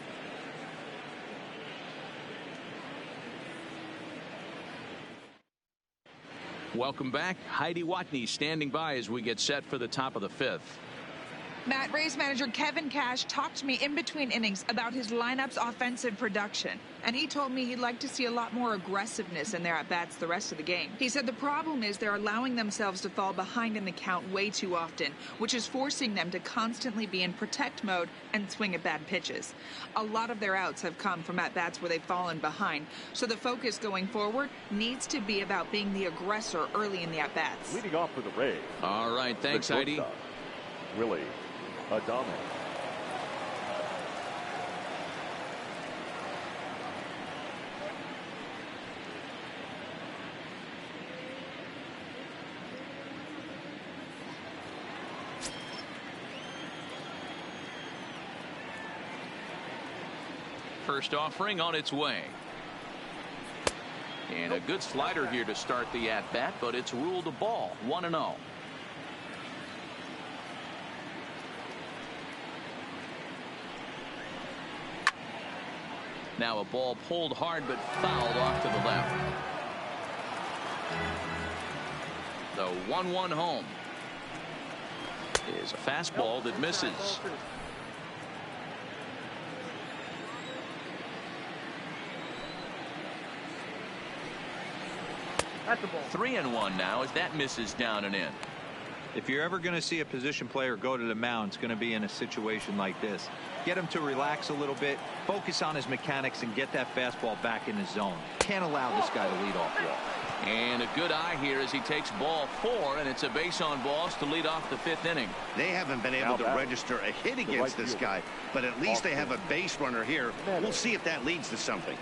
Welcome back. Heidi Watney standing by as we get set for the top of the 5th. Matt, Rays manager Kevin Cash talked to me in between innings about his lineup's offensive production, and he told me he'd like to see a lot more aggressiveness in their at-bats the rest of the game. He said the problem is they're allowing themselves to fall behind in the count way too often, which is forcing them to constantly be in protect mode and swing at bad pitches. A lot of their outs have come from at-bats where they've fallen behind, so the focus going forward needs to be about being the aggressor early in the at-bats. Leading off for the Rays. All right, thanks, Heidi. Willie Adames. First offering on its way. And a good slider here to start the at-bat, but it's ruled a ball. 1-0. Now a ball pulled hard but fouled off to the left. The 1-1 home is a fastball that misses. That's the ball. 3-1 now as that misses down and in. If you're ever going to see a position player go to the mound, it's going to be in a situation like this. Get him to relax a little bit, focus on his mechanics, and get that fastball back in his zone. Can't allow this guy to lead off walk. And a good eye here as he takes ball 4, and it's a base on balls to lead off the 5th inning. They haven't been able to register a hit against this guy, but at least they have a base runner here. We'll see if that leads to something.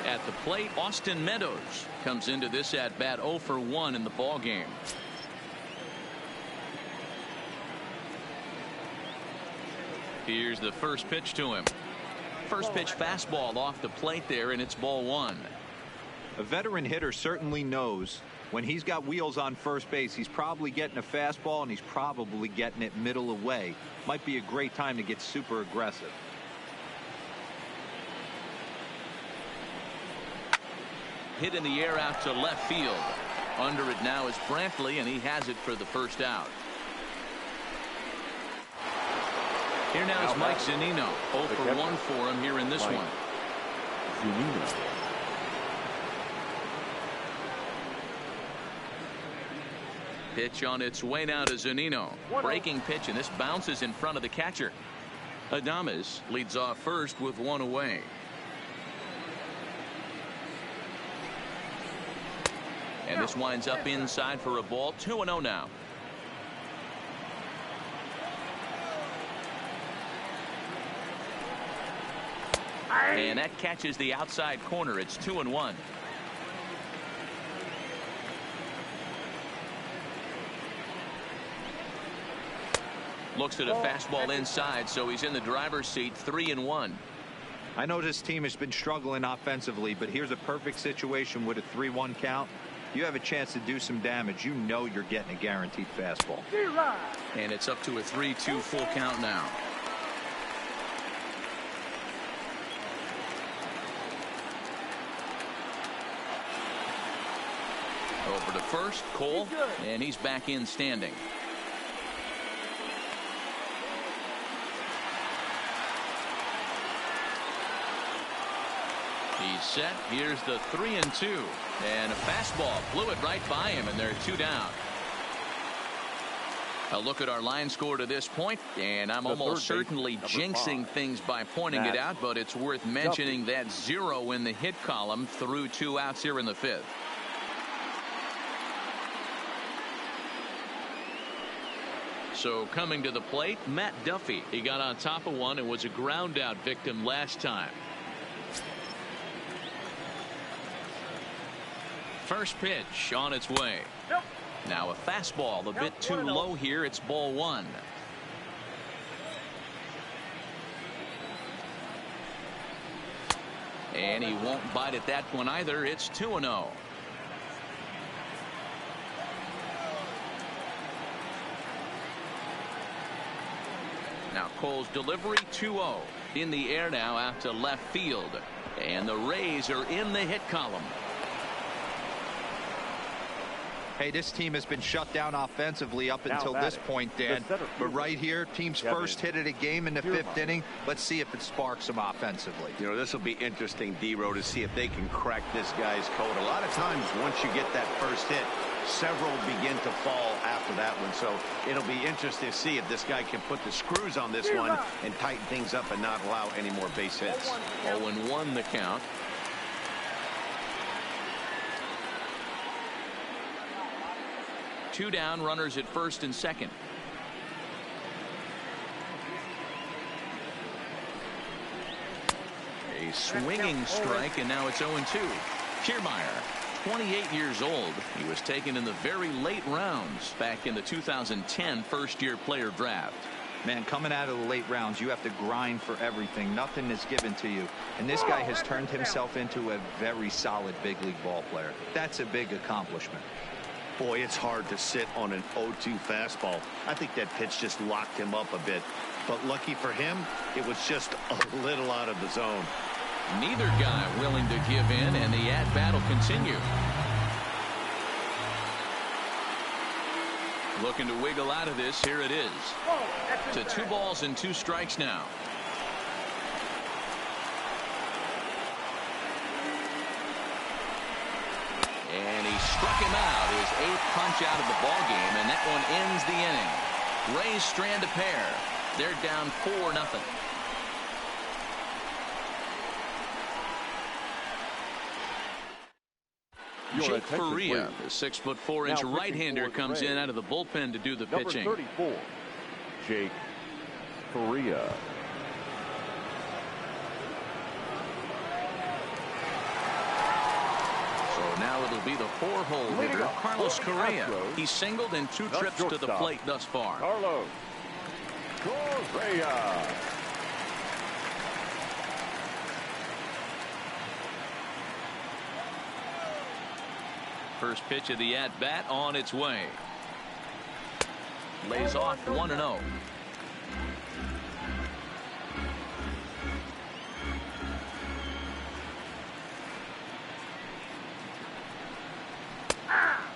At the plate, Austin Meadows comes into this at bat 0 for 1 in the ball game. Here's the first pitch to him. First pitch fastball off the plate there, and it's ball 1. A veteran hitter certainly knows when he's got wheels on first base, he's probably getting a fastball, and he's probably getting it middle away. Might be a great time to get super aggressive. Hit in the air out to left field. Under it now is Brantley, and he has it for the first out. Here now is Mike Zunino. 0 for 1 for him here in this one. Zunino. Pitch on its way now to Zunino. Breaking pitch, and this bounces in front of the catcher. Adames leads off first with 1 away. And this winds up inside for a ball. 2-0 now. And that catches the outside corner. It's 2-1. Looks at a fastball inside, so he's in the driver's seat. 3-1. I know this team has been struggling offensively, but here's a perfect situation with a 3-1 count. You have a chance to do some damage. You know you're getting a guaranteed fastball. And it's up to a 3-2 full count now. Over to first, Cole, and he's back in standing. He's set. Here's the 3-2, and a fastball blew it right by him, and they're 2 down. A look at our line score to this point, and I'm almost certainly jinxing things by pointing it out, but it's worth mentioning that 0 in the hit column through 2 outs here in the 5th. So coming to the plate, Matt Duffy. He got on top of one and was a ground out victim last time. First pitch on its way. Now a fastball a bit too low here. It's ball 1. And he won't bite at that one either. It's 2-0. Now Cole's delivery 2-0 in the air now out to left field, and the Rays are in the hit column. Hey, this team has been shut down offensively up until this point, Dan. But right here, team's first hit of the game in the 5th inning. Let's see if it sparks them offensively. You know, this will be interesting, D-Row, to see if they can crack this guy's code. A lot of times, once you get that first hit, several begin to fall after that one. So it'll be interesting to see if this guy can put the screws on this one and tighten things up and not allow any more base hits. 0-1 the count. Two down, runners at first and second. A swinging strike, and now it's 0-2. Kiermaier, 28 years old. He was taken in the very late rounds back in the 2010 first-year player draft. Man, coming out of the late rounds, you have to grind for everything. Nothing is given to you. And this guy has turned himself into a very solid big league ball player. That's a big accomplishment. Boy, it's hard to sit on an 0-2 fastball. I think that pitch just locked him up a bit. But lucky for him, it was just a little out of the zone. Neither guy willing to give in, and the at-bat will continue. Looking to wiggle out of this. Here it is. To 2 balls and 2 strikes now. And he struck him out, his 8th punch out of the ball game, and that one ends the inning. Rays strand a pair. They're down 4-0. Jake Faria, the 6'4" right-hander, comes in out of the bullpen to do the pitching. Number 34, Jake Faria. So now it'll be the 4-hole hitter, Carlos Correa. He's singled in 2 trips to the plate thus far. Carlos Correa. First pitch of the at-bat on its way. Lays off 1-0.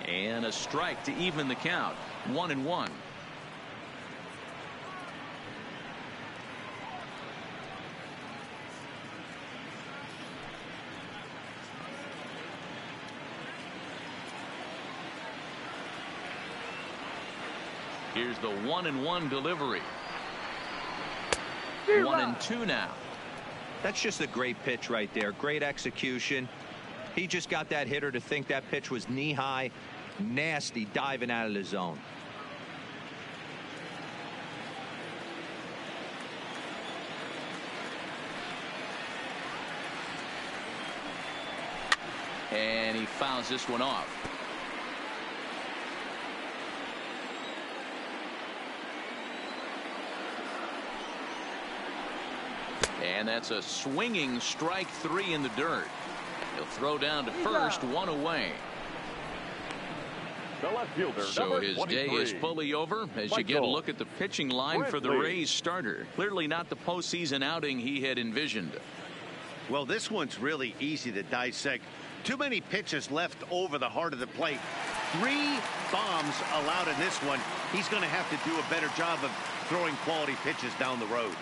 And a strike to even the count. 1-1. Here's the 1-1 delivery. 1-2 now. That's just a great pitch right there. Great execution. He just got that hitter to think that pitch was knee-high. Nasty diving out of the zone. And he fouls this one off. And that's a swinging strike 3 in the dirt. He'll throw down to first, 1 away. The left fielder, so his day is fully over as you get a look at the pitching line for the Rays starter. Clearly not the postseason outing he had envisioned. Well, this one's really easy to dissect. Too many pitches left over the heart of the plate. 3 bombs allowed in this one. He's going to have to do a better job of throwing quality pitches down the road.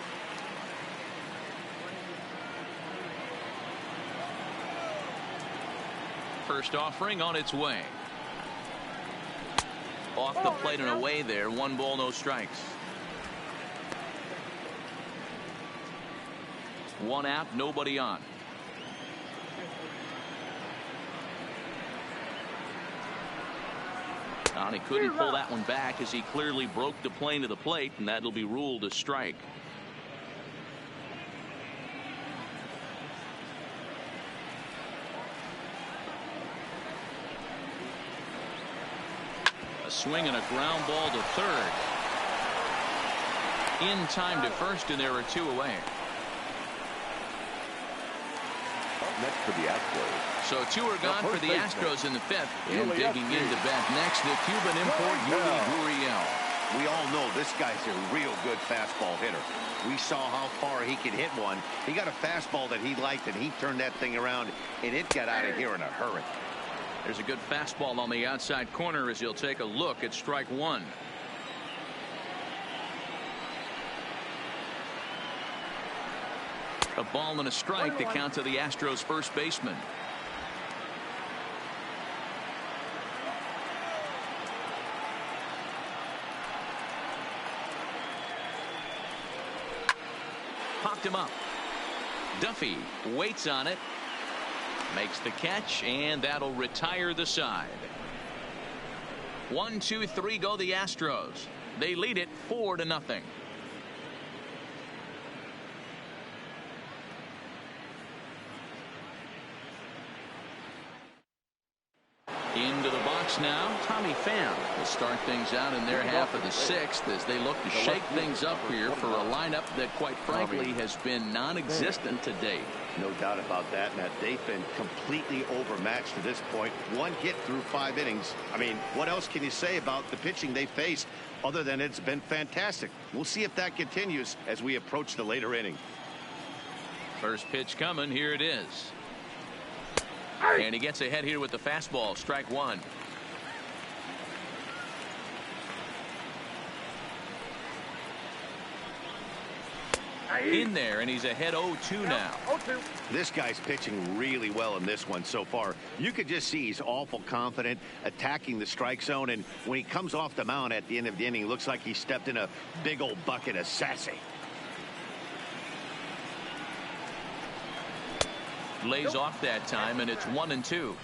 First offering on its way. Off the plate and away there. 1 ball, no strikes. 1 out, nobody on. And he couldn't pull that one back as he clearly broke the plane to the plate, and that'll be ruled a strike. Swing and a ground ball to third. In time to first, and there are 2 away. next for the Astros. So 2 are gone for the Astros in the 5th. And digging into bat next, the Cuban import, Yuli Gurriel. We all know this guy's a real good fastball hitter. We saw how far he could hit one. He got a fastball that he liked, and he turned that thing around, and it got out of here in a hurry. There's a good fastball on the outside corner as he'll take a look at strike 1. A ball and a strike to count to the Astros first baseman. Popped him up. Duffy waits on it. Makes the catch, and that'll retire the side. 1, 2, 3 go the Astros. They lead it 4-0. Into the box now, Tommy Pham will start things out in their half of the 6th as they look to shake things up here for a lineup that, quite frankly, has been non-existent to date. No doubt about that, Matt. They've been completely overmatched to this point. 1 hit through 5 innings. I mean, what else can you say about the pitching they faced other than it's been fantastic? We'll see if that continues as we approach the later inning. First pitch coming. Here it is. And he gets ahead here with the fastball. Strike 1. In there, and he's ahead 0-2 now. This guy's pitching really well in this one so far. You could just see he's awful confident attacking the strike zone, and when he comes off the mound at the end of the inning, looks like he stepped in a big old bucket of sassy. Lays off that time, and it's 1-2.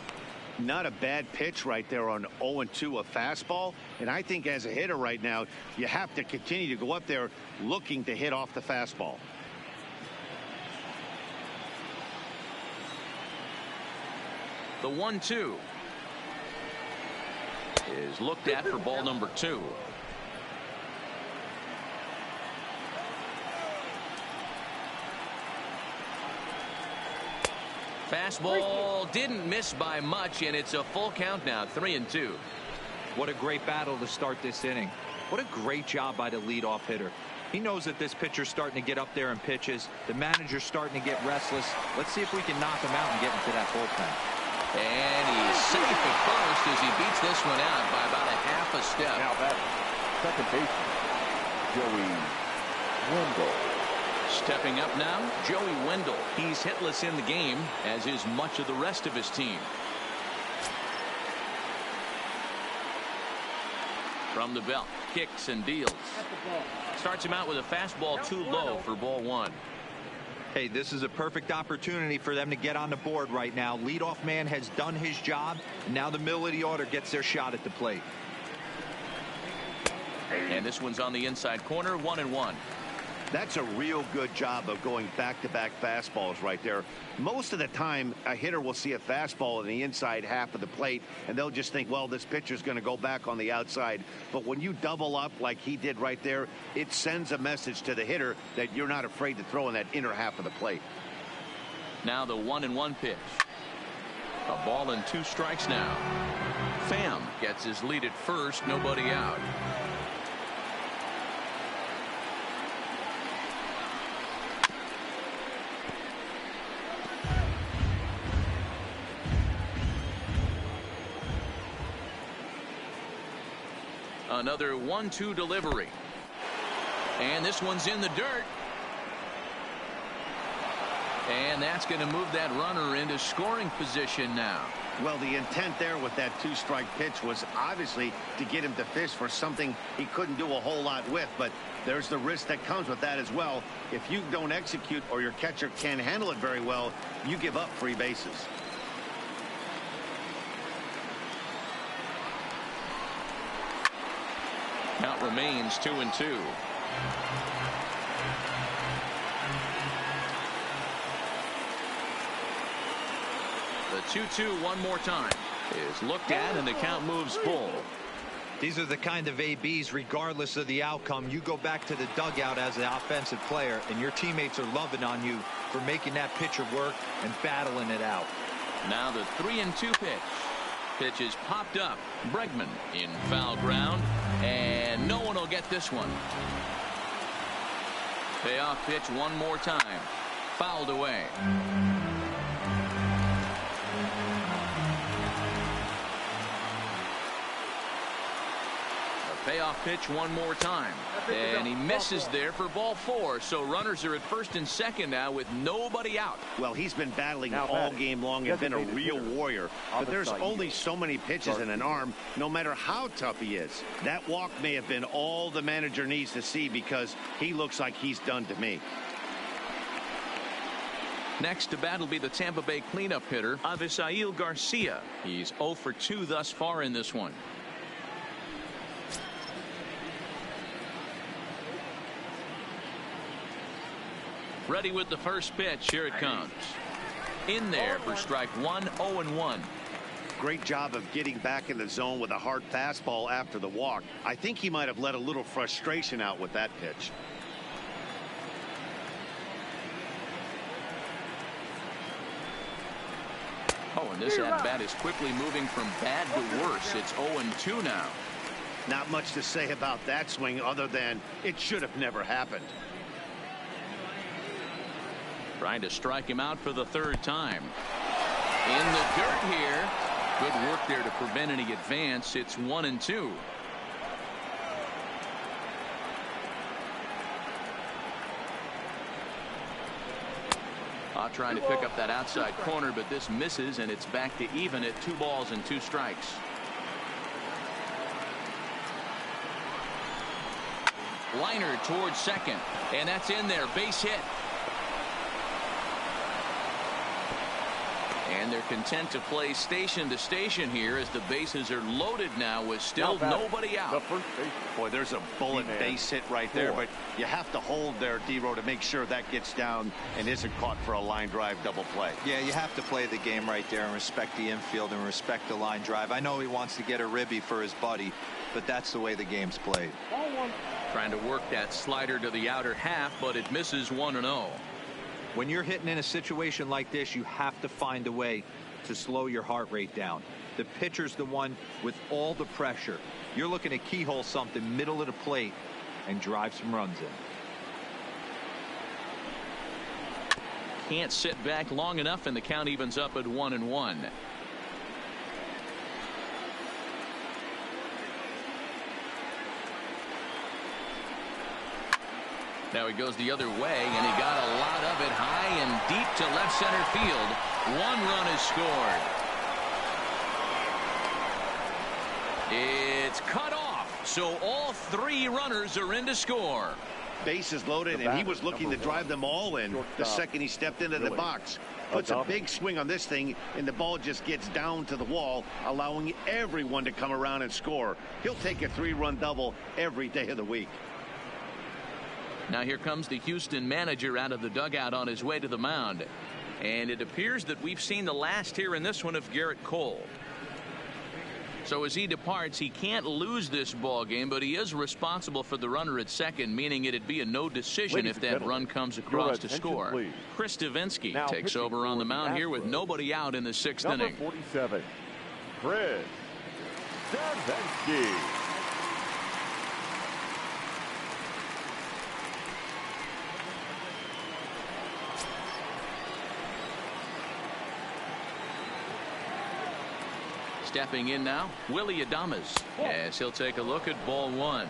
Not a bad pitch right there on 0-2, a fastball. And I think as a hitter right now, you have to continue to go up there looking to hit off the fastball. The 1-2 is looked at for ball number 2. Fastball didn't miss by much, and it's a full count now, 3-2. What a great battle to start this inning. What a great job by the leadoff hitter. He knows that this pitcher's starting to get up there in pitches. The manager's starting to get restless. Let's see if we can knock him out and get into that bullpen. And he's safe at first as he beats this one out by about a half a step. Now that second baseman, Joey Wendell. Stepping up now, Joey Wendell. He's hitless in the game, as is much of the rest of his team. From the belt, kicks and deals. Starts him out with a fastball too low for ball 1. Hey, this is a perfect opportunity for them to get on the board right now. Leadoff man has done his job, and now the middle of the order gets their shot at the plate. And this one's on the inside corner, 1-1. That's a real good job of going back-to-back fastballs right there. Most of the time, a hitter will see a fastball in the inside half of the plate, and they'll just think, well, this pitcher's going to go back on the outside. But when you double up like he did right there, it sends a message to the hitter that you're not afraid to throw in that inner half of the plate. Now the 1-1 pitch. A ball and 2 strikes now. Pham gets his lead at first, nobody out. Another 1-2 delivery. And this one's in the dirt. And that's going to move that runner into scoring position now. Well, the intent there with that 2-strike pitch was obviously to get him to fish for something he couldn't do a whole lot with. But there's the risk that comes with that as well. If you don't execute or your catcher can't handle it very well, you give up free bases. Count remains 2-2. The 2-2 one more time is looked at, and the count moves full. These are the kind of ABs, regardless of the outcome, you go back to the dugout as an offensive player, and your teammates are loving on you for making that pitcher work and battling it out. Now the 3-2 pitch. Pitch is popped up. Bregman in foul ground, and no one will get this one. Payoff pitch one more time. Fouled away. Payoff pitch one more time, and he misses there for ball 4. So runners are at first and second now with nobody out. Well, he's been battling all game long and been a real warrior, but there's only so many pitches in an arm, no matter how tough he is. That walk may have been all the manager needs to see, because he looks like he's done to me. Next to bat will be the Tampa Bay cleanup hitter, Avisail Garcia. He's 0 for 2 thus far in this one. Ready with the first pitch. Here it comes. In there for strike 1, 0-1. Great job of getting back in the zone with a hard fastball after the walk. I think he might have let a little frustration out with that pitch. Oh, and this at-bat is quickly moving from bad to worse. It's 0-2 now. Not much to say about that swing other than it should have never happened. Trying to strike him out for the 3rd time. In the dirt here. Good work there to prevent any advance. It's 1-2. Trying to pick up that outside corner, but this misses, and it's back to even at 2 balls and 2 strikes. Liner towards second, and that's in there. Base hit. And they're content to play station to station here as the bases are loaded now with still nobody out. Boy, there's a bullet base hit right there, but you have to hold there, D-Row, to make sure that gets down and isn't caught for a line drive double play. Yeah, you have to play the game right there and respect the infield and respect the line drive. I know he wants to get a ribby for his buddy, but that's the way the game's played. Trying to work that slider to the outer half, but it misses 1-0. When you're hitting in a situation like this, you have to find a way to slow your heart rate down. The pitcher's the one with all the pressure. You're looking to keyhole something middle of the plate and drive some runs in. Can't sit back long enough, and the count evens up at 1-1. Now he goes the other way, and he got a lot of it high and deep to left center field. 1 run is scored. It's cut off, so all 3 runners are in to score. Bases loaded, and he was looking to drive them all in the second he stepped into the box. Puts a big swing on this thing, and the ball just gets down to the wall, allowing everyone to come around and score. He'll take a 3-run double every day of the week. Now here comes the Houston manager out of the dugout on his way to the mound. And it appears that we've seen the last here in this one of Garrett Cole. So as he departs, he can't lose this ball game, but he is responsible for the runner at second, meaning it'd be a no decision if that run comes across to score. Please. Chris Davinsky Now takes over on the mound here with nobody out in the 6th inning. 47, Chris Davinsky. Stepping in now, Willie Adames, as he'll take a look at ball 1.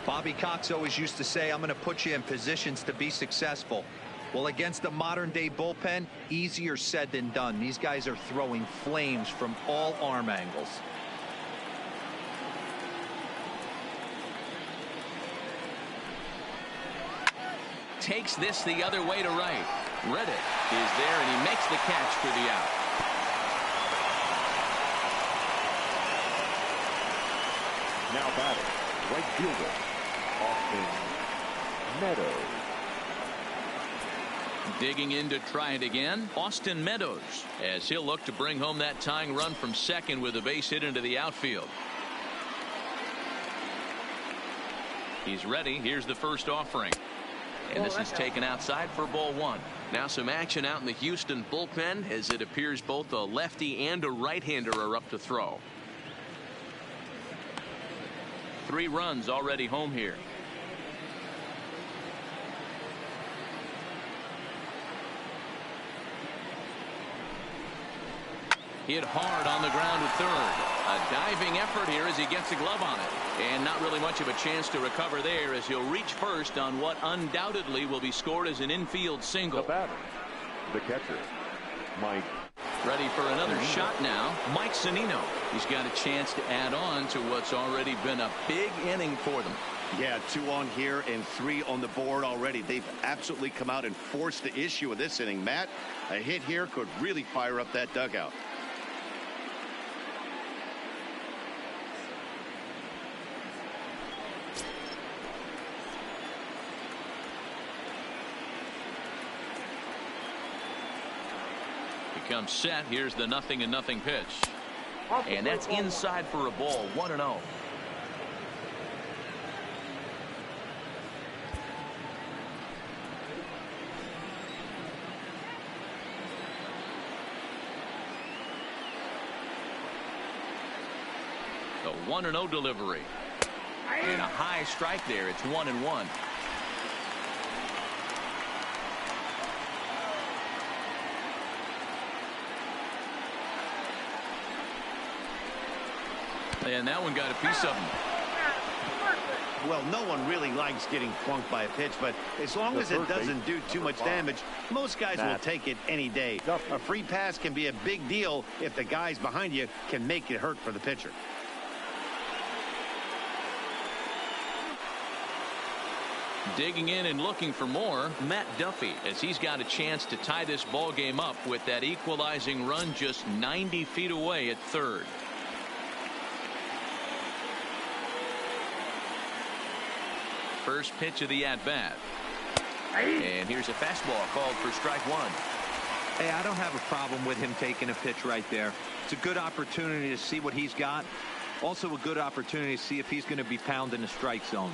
Bobby Cox always used to say, I'm going to put you in positions to be successful. Well, against a modern-day bullpen, easier said than done. These guys are throwing flames from all arm angles. Takes this the other way to right. Reddick is there, and he makes the catch for the out. Now batting, right fielder, Austin Meadows. Digging in to try it again, Austin Meadows, as he'll look to bring home that tying run from second with a base hit into the outfield. He's ready. Here's the first offering. And this is taken outside for ball one. Now some action out in the Houston bullpen as it appears both a lefty and a right-hander are up to throw. 3 runs already home here. Hit hard on the ground to third. A diving effort here as he gets a glove on it. And not really much of a chance to recover there as he'll reach first on what undoubtedly will be scored as an infield single. The batter, the catcher, Mike. Ready for another shot now, Mike Zunino. He's got a chance to add on to what's already been a big inning for them. Yeah, 2 on here and 3 on the board already. They've absolutely come out and forced the issue of this inning. Matt, a hit here could really fire up that dugout. Comes set. Here's the 0-0 pitch. And that's inside for a ball. 1-0. The 1-0 delivery. And a high strike there. It's 1-1. And that one got a piece of him. Well, no one really likes getting flunked by a pitch, but as long as it doesn't do too much damage, most guys will take it any day. A free pass can be a big deal if the guys behind you can make it hurt for the pitcher. Digging in and looking for more, Matt Duffy, as he's got a chance to tie this ball game up with that equalizing run just 90 feet away at third. First pitch of the at-bat. And here's a fastball called for strike one. Hey, I don't have a problem with him taking a pitch right there. It's a good opportunity to see what he's got. Also a good opportunity to see if he's going to be pounding the strike zone.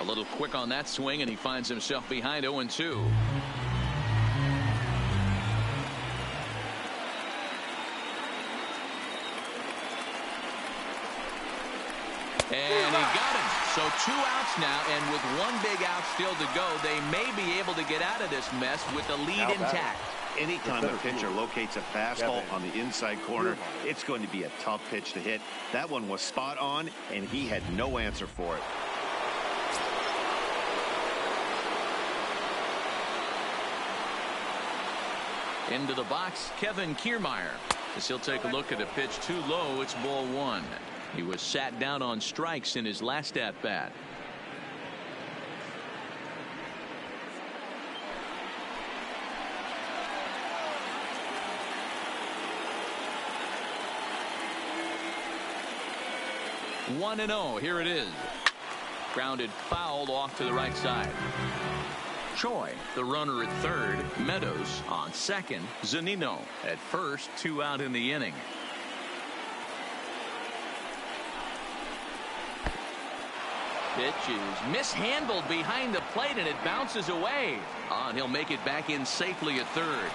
A little quick on that swing, and he finds himself behind 0-2. And he got him. So 2 outs now, and with 1 big out still to go, they may be able to get out of this mess with the lead intact. Anytime a pitcher locates a fastball on the inside corner, it's going to be a tough pitch to hit. That one was spot on, and he had no answer for it. Into the box, Kevin Kiermaier. As he'll take a look at a pitch too low, it's ball 1. He was sat down on strikes in his last at-bat. One and 0. Here it is. Grounded foul off to the right side. Choi, the runner at third. Meadows on second. Zunino at first. 2 out in the inning. Pitch is mishandled behind the plate, and it bounces away. And he'll make it back in safely at third.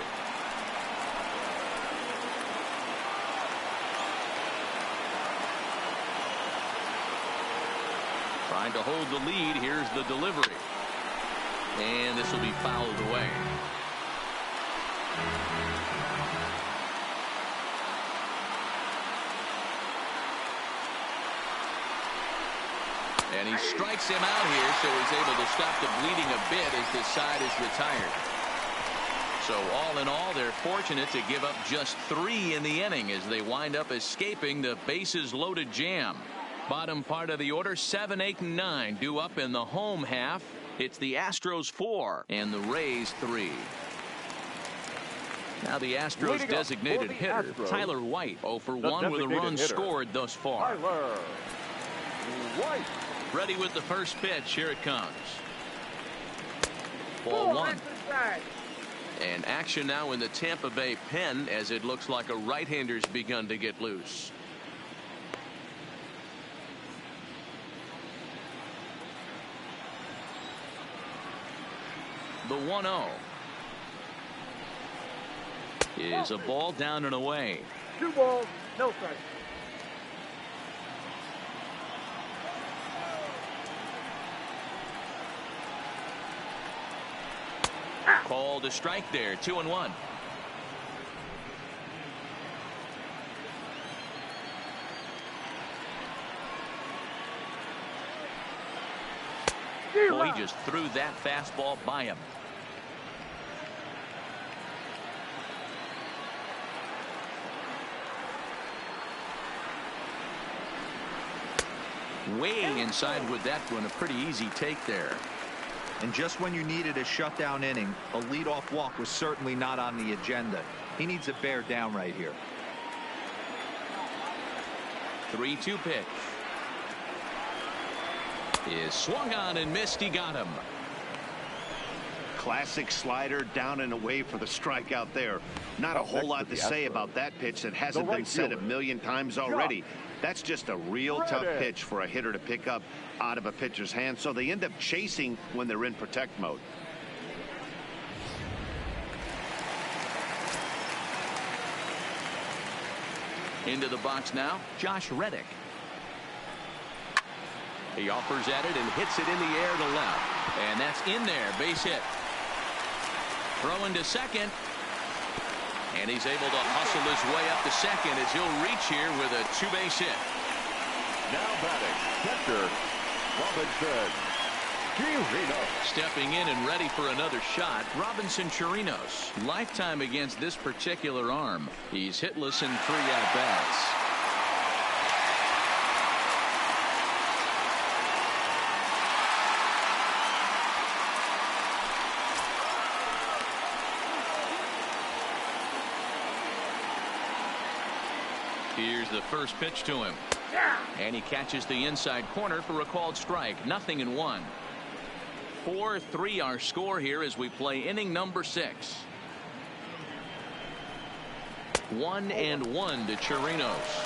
Trying to hold the lead. Here's the delivery. And this will be fouled away. And he strikes him out here, so he's able to stop the bleeding a bit as this side is retired. So all in all, they're fortunate to give up just 3 in the inning as they wind up escaping the bases loaded jam. Bottom part of the order, 7, 8, and 9 due up in the home half. It's the Astros 4 and the Rays 3. Now the Astros designated hitter, Astros, Tyler White, 0 for 1 with a run scored thus far. Tyler White. Ready with the first pitch. Here it comes. Ball 1. And action now in the Tampa Bay pen as it looks like a right-hander's begun to get loose. The 1-0 is a ball down and away. 2 balls, no strikes. Called a strike there. 2-1. Well, he just threw that fastball by him. Way inside with that one. A pretty easy take there. And just when you needed a shutdown inning, a leadoff walk was certainly not on the agenda. He needs to bear down right here. 3-2 pitch is swung on and missed. He got him. Classic slider down and away for the strikeout there. Not a whole lot to say about that pitch that hasn't been said a million times already. That's just a real tough pitch for a hitter to pick up out of a pitcher's hand, so they end up chasing when they're in protect mode. Into the box now, Josh Reddick. He offers at it and hits it in the air to left. And that's in there, base hit. Throwing to second. And he's able to hustle his way up to second as he'll reach here with a 2-base hit. Now batting, catcher Robinson Chirinos. Stepping in and ready for another shot, Robinson Chirinos. Lifetime against this particular arm. He's hitless in 3 at-bats. Here's the first pitch to him. And he catches the inside corner for a called strike. 0-1. 4-3 our score here as we play inning number 6. 1-1 to Chirinos.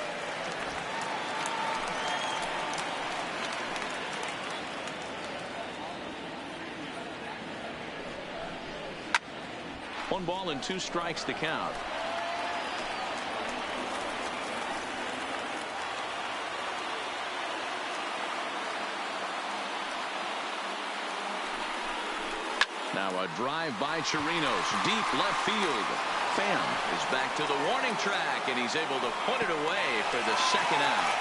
One ball and 2 strikes to count. Now a drive by Chirinos, deep left field. Pham is back to the warning track, and he's able to put it away for the second out.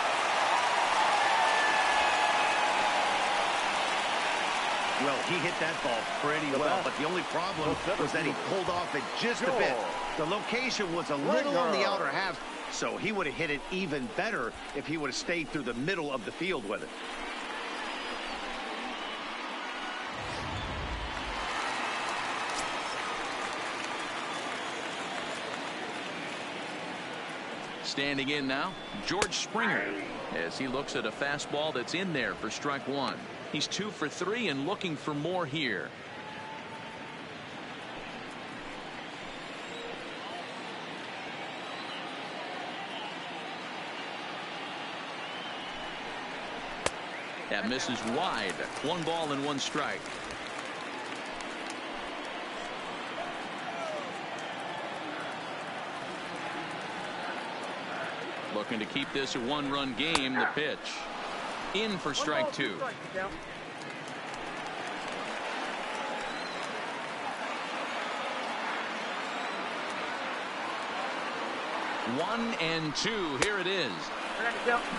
Well, he hit that ball pretty well, but the only problem was that he pulled off it just a bit. The location was a little on the outer half, so he would have hit it even better if he would have stayed through the middle of the field with it. Standing in now, George Springer, as he looks at a fastball that's in there for strike 1. He's 2 for 3 and looking for more here. That misses wide. 1 ball and 1 strike. Looking to keep this a 1-run game. The pitch in for strike 2. 1-2. Here it is.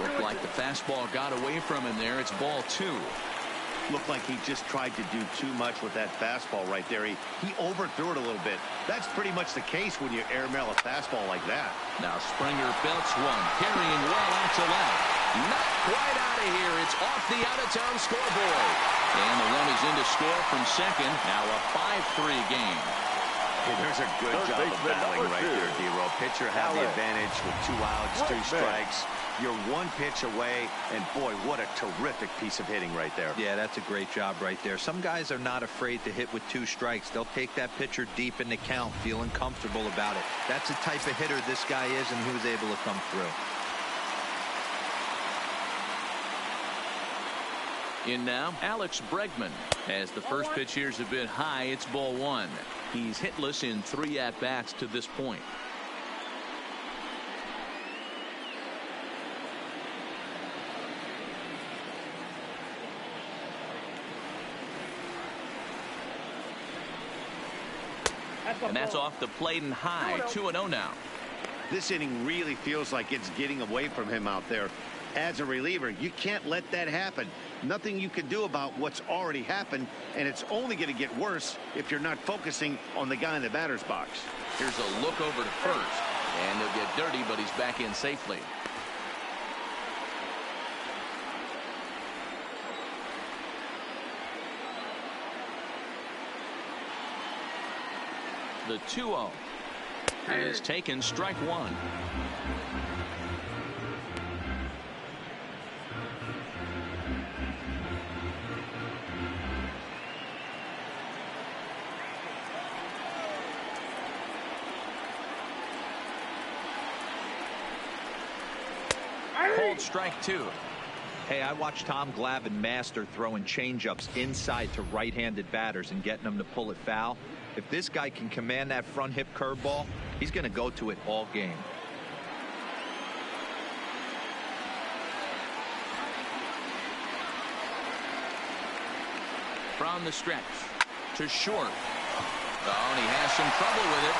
Looked like the fastball got away from him there. It's ball 2. Looked like he just tried to do too much with that fastball right there. He overthrew it a little bit. That's pretty much the case when you airmail a fastball like that. Now Springer belts one, carrying well out to left. Not quite out of here. It's off the out-of-town scoreboard. And the run is in to score from second. Now a 5-3 game. Hey, there's a good job of battling right there, D-Roll. Pitcher had the advantage with 2 outs, 2 strikes. You're one pitch away, and boy, what a terrific piece of hitting right there. Yeah, that's a great job right there. Some guys are not afraid to hit with 2 strikes. They'll take that pitcher deep in the count, feeling comfortable about it. That's the type of hitter this guy is, and he was able to come through. In now, Alex Bregman. As the first pitch here's a bit high, it's ball 1. He's hitless in 3 at-bats to this point. And that's off the plate and high. 2-0 now. This inning really feels like it's getting away from him out there. As a reliever, you can't let that happen. Nothing you can do about what's already happened, and it's only going to get worse if you're not focusing on the guy in the batter's box. Here's a look over to first, and he'll get dirty, but he's back in safely. The 2-0 is taken, strike 1. Called strike 2. Hey, I watched Tom Glavine master throwing changeups inside to right-handed batters and getting them to pull it foul. If this guy can command that front hip curveball, he's going to go to it all game. From the stretch to short. Oh, and he has some trouble with it.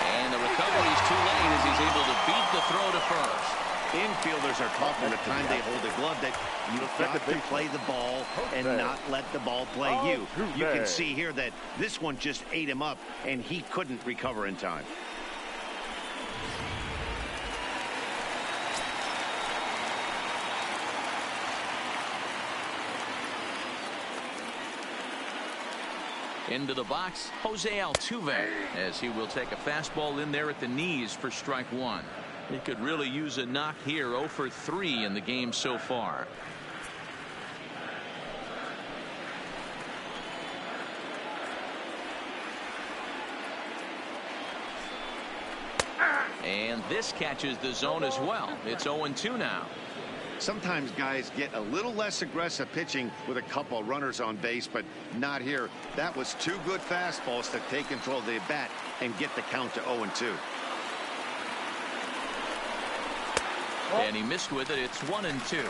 And the recovery is too late as he's able to beat the throw to first. Infielders are taught from the time they hold a glove that you've got to play the ball and not let the ball play you. You can see here that this one just ate him up, and he couldn't recover in time. Into the box, Jose Altuve, as he will take a fastball in there at the knees for strike 1. He could really use a knock here. 0 for 3 in the game so far. And this catches the zone as well. It's 0-2 now. Sometimes guys get a little less aggressive pitching with a couple of runners on base, but not here. That was 2 good fastballs to take control of the bat and get the count to 0-2. And he missed with it. It's 1-2.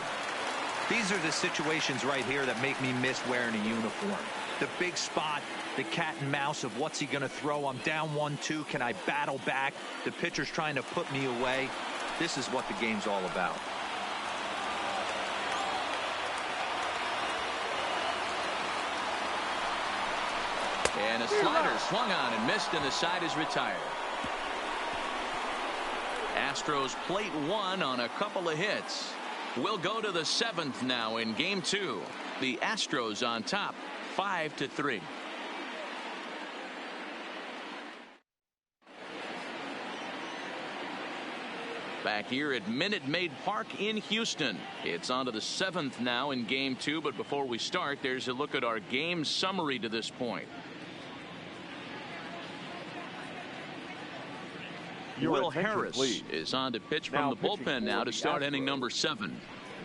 These are the situations right here that make me miss wearing a uniform. The big spot, the cat and mouse of what's he going to throw. I'm down 1-2. Can I battle back? The pitcher's trying to put me away. This is what the game's all about. And a slider swung on and missed, and the side is retired. Astros plate 1 on a couple of hits. We'll go to the 7th now in game 2. The Astros on top, 5-3. Back here at Minute Maid Park in Houston. It's on to the 7th now in game 2. But before we start, there's a look at our game summary to this point. Will Harris is on to pitch from the bullpen now to start inning number 7.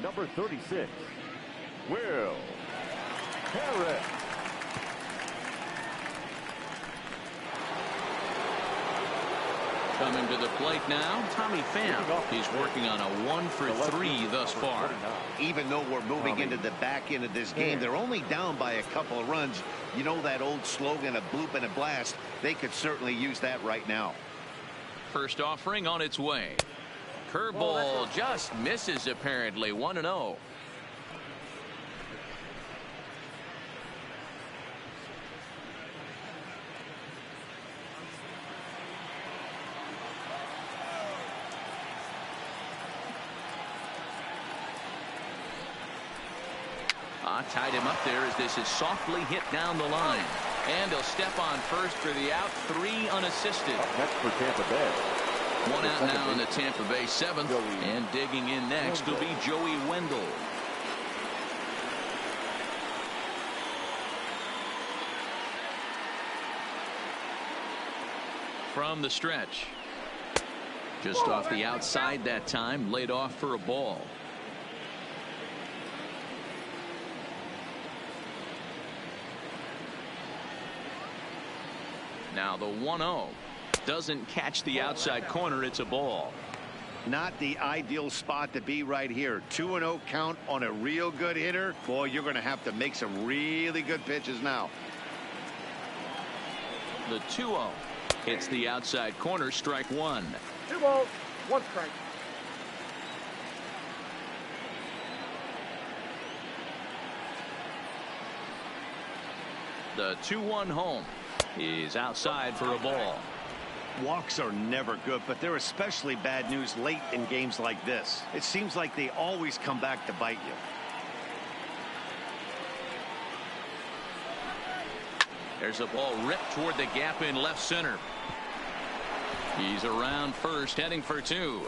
Number 36, Will Harris. Coming to the plate now, Tommy Pham. He's working on a 1 for 3 thus far. Even though we're moving into the back end of this game, they're only down by a couple of runs. You know that old slogan, a bloop and a blast. They could certainly use that right now. First offering on its way. Curveball just misses apparently. 1-0. Tied him up there as this is softly hit down the line. And he'll step on first for the out. 3 unassisted. Up next for Tampa Bay, One out now in the Tampa Bay seventh, and digging in next will be Joey Wendell. From the stretch, just off the outside that time, laid off for a ball. Now the 1-0 doesn't catch the outside corner. It's a ball. Not the ideal spot to be right here. 2-0 count on a real good hitter. Boy, you're going to have to make some really good pitches now. The 2-0 hits the outside corner. Strike one. 2 balls, 1 strike. The 2-1 home is outside for a ball. Walks are never good, but they're especially bad news late in games like this. It seems like they always come back to bite you. There's a ball ripped toward the gap in left center. He's around first, heading for 2.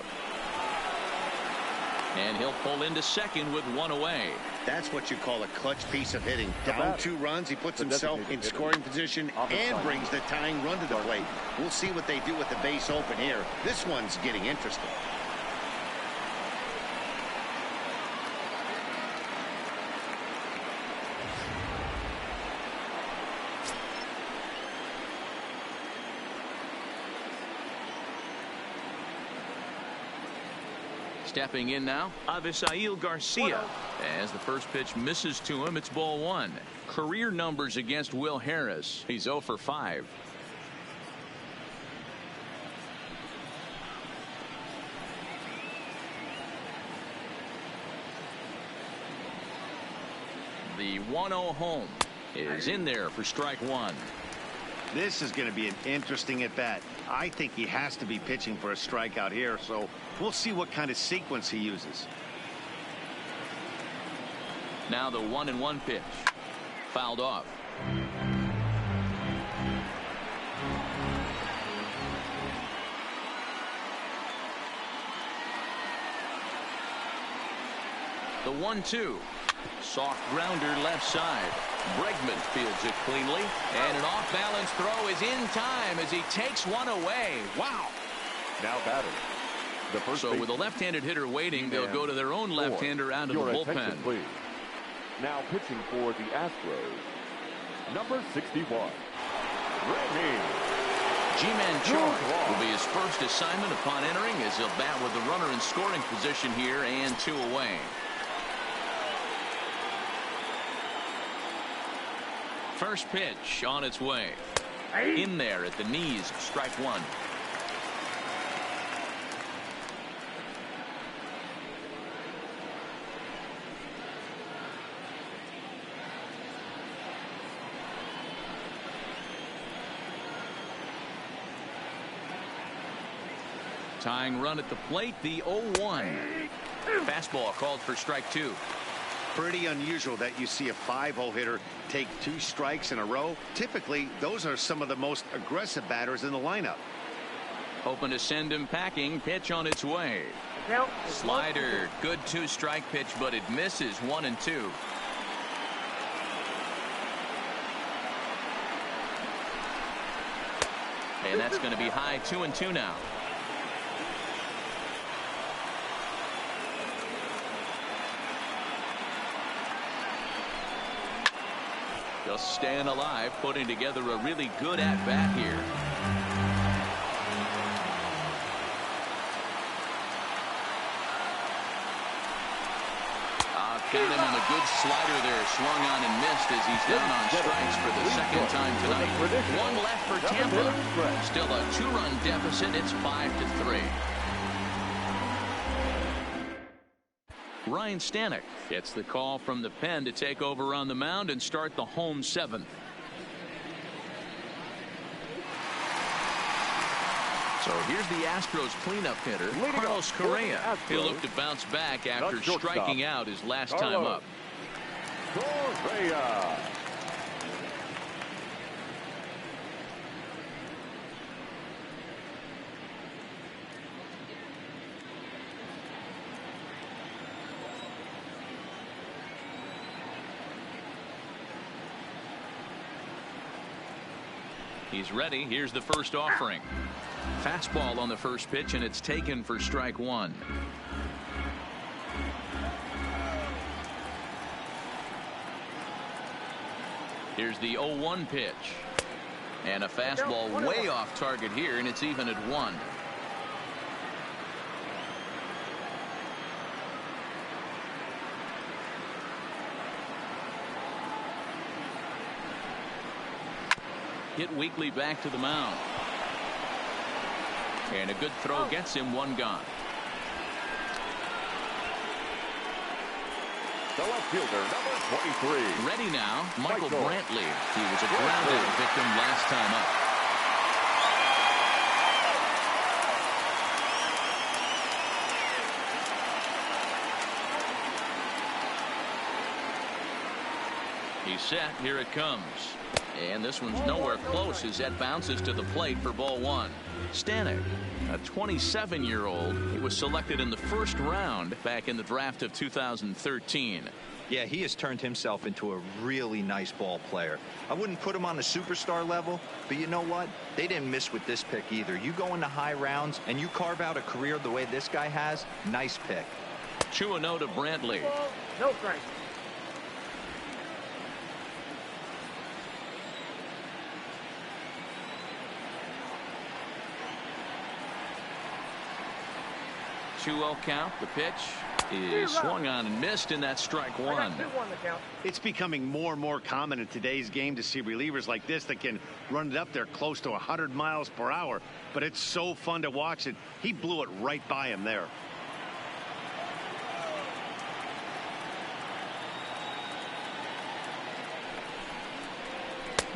And he'll pull into second with 1 away. That's what you call a clutch piece of hitting. Down 2 runs, he puts himself in scoring position and brings the tying run to the plate. We'll see what they do with the base open here. This one's getting interesting. Stepping in now, Avisail Garcia. As the first pitch misses to him, it's ball 1. Career numbers against Will Harris. He's 0 for 5. The 1-0 home is in there for strike 1. This is going to be an interesting at bat. I think he has to be pitching for a strikeout here, so we'll see what kind of sequence he uses. Now the 1-1 pitch. Fouled off. The 1-2. Soft grounder left side. Bregman fields it cleanly, and an off-balance throw is in time as he takes one away. Wow. Now batting. So with a left-handed hitter waiting, they'll go to their own left-hander out of the bullpen. Please. Now pitching for the Astros, number 61, Randy. G-Man charge will be his first assignment upon entering, as he'll bat with the runner in scoring position here and 2 away. First pitch on its way. In there at the knees, strike 1. Tying run at the plate, the 0-1. Fastball called for strike 2. Pretty unusual that you see a 5-hole hitter take 2 strikes in a row. Typically, those are some of the most aggressive batters in the lineup. Hoping to send him packing. Pitch on its way. Slider, good 2-strike pitch, but it misses 1 and 2. And that's going to be high 2 and 2 now. Just staying alive, putting together a really good at-bat here. Got him on a good slider there, swung on and missed as he's down on strikes for the second time tonight. 1 left for Tampa. Still a 2-run deficit. It's 5-3. Ryan Stanek gets the call from the pen to take over on the mound and start the home 7th. So here's the Astros cleanup hitter, Carlos Correa. He'll look to bounce back after striking out his last time up. Correa. He's ready. Here's the first offering. Fastball on the first pitch, and it's taken for strike one. Here's the 0-1 pitch. And a fastball way off target here, and it's even at 1. Hit weakly back to the mound. And a good throw gets him one gone. The left fielder, number 23. Ready now, Michael Brantley. He was a ground out victim last time up. He's set. Here it comes. And this one's nowhere close as that bounces to the plate for ball one. Stanek, a 27-year-old. He was selected in the first round back in the draft of 2013. Yeah, he has turned himself into a really nice ball player. I wouldn't put him on a superstar level, but you know what? They didn't miss with this pick either. You go into high rounds and you carve out a career the way this guy has, nice pick. 2-0 to Brantley. No strike. Count. The pitch is swung on and missed, and that's strike one. It's becoming more and more common in today's game to see relievers like this that can run it up there close to 100 miles per hour. But it's so fun to watch it. He blew it right by him there.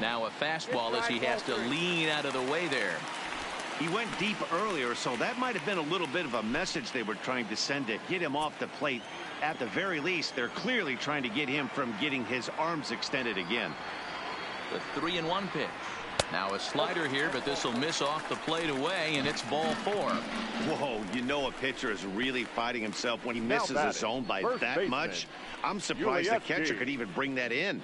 Now a fastball as he has to lean out of the way there. He went deep earlier, so that might have been a little bit of a message they were trying to send to get him off the plate. At the very least, they're clearly trying to get him from getting his arms extended again. The 3-1 pitch. Now a slider here, but this will miss off the plate away, and it's ball 4. Whoa, you know a pitcher is really fighting himself when he misses his zone by that much. I'm surprised the catcher could even bring that in.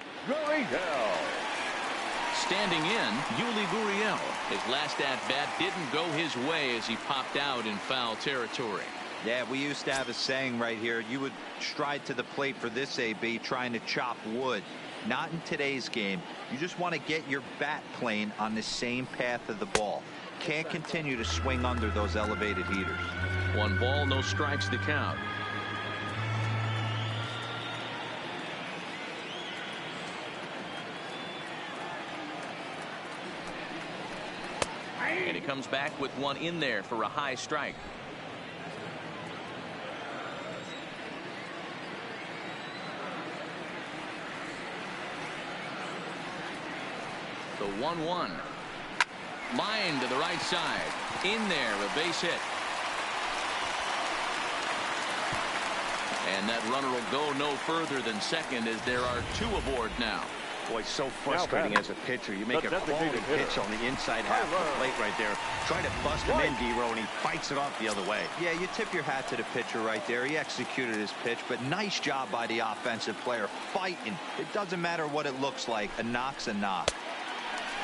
Standing in, Yuli Gurriel. His last at-bat didn't go his way as he popped out in foul territory. Yeah, we used to have a saying right here. You would stride to the plate for this AB trying to chop wood. Not in today's game. You just want to get your bat plane on the same path of the ball. Can't continue to swing under those elevated heaters. 1 ball, no strikes to count. And he comes back with one in there for a high strike. The 1-1. Line to the right side. In there, a base hit. And that runner will go no further than second as there are 2 aboard now. Boy, so frustrating as a pitcher. You make a quality pitch on the inside half of the plate right there. Try to bust him in, D-Row, and he fights it off the other way. Yeah, you tip your hat to the pitcher right there. He executed his pitch, but nice job by the offensive player fighting. It doesn't matter what it looks like. A knock's a knock.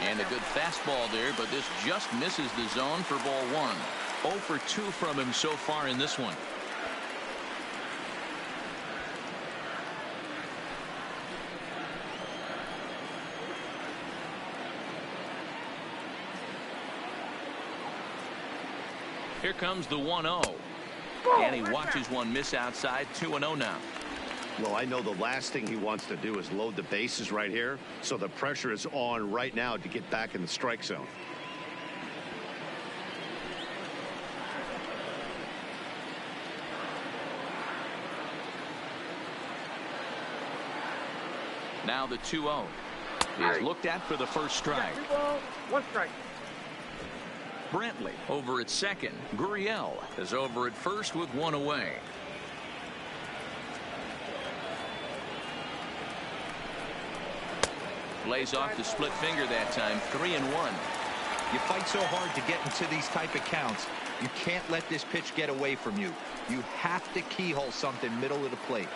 And a good fastball there, but this just misses the zone for ball 1. 0 for 2 from him so far in this one. Here comes the 1-0. And he watches one miss outside. 2-0 now. Well, I know the last thing he wants to do is load the bases right here. So the pressure is on right now to get back in the strike zone. Now the 2-0 is looked at for the first strike. 2 balls, 1 strike. Brantley over at second. Gurriel is over at first with 1 away. Lays off the split finger that time. 3-1. You fight so hard to get into these type of counts. You can't let this pitch get away from you. You have to keyhole something middle of the plate.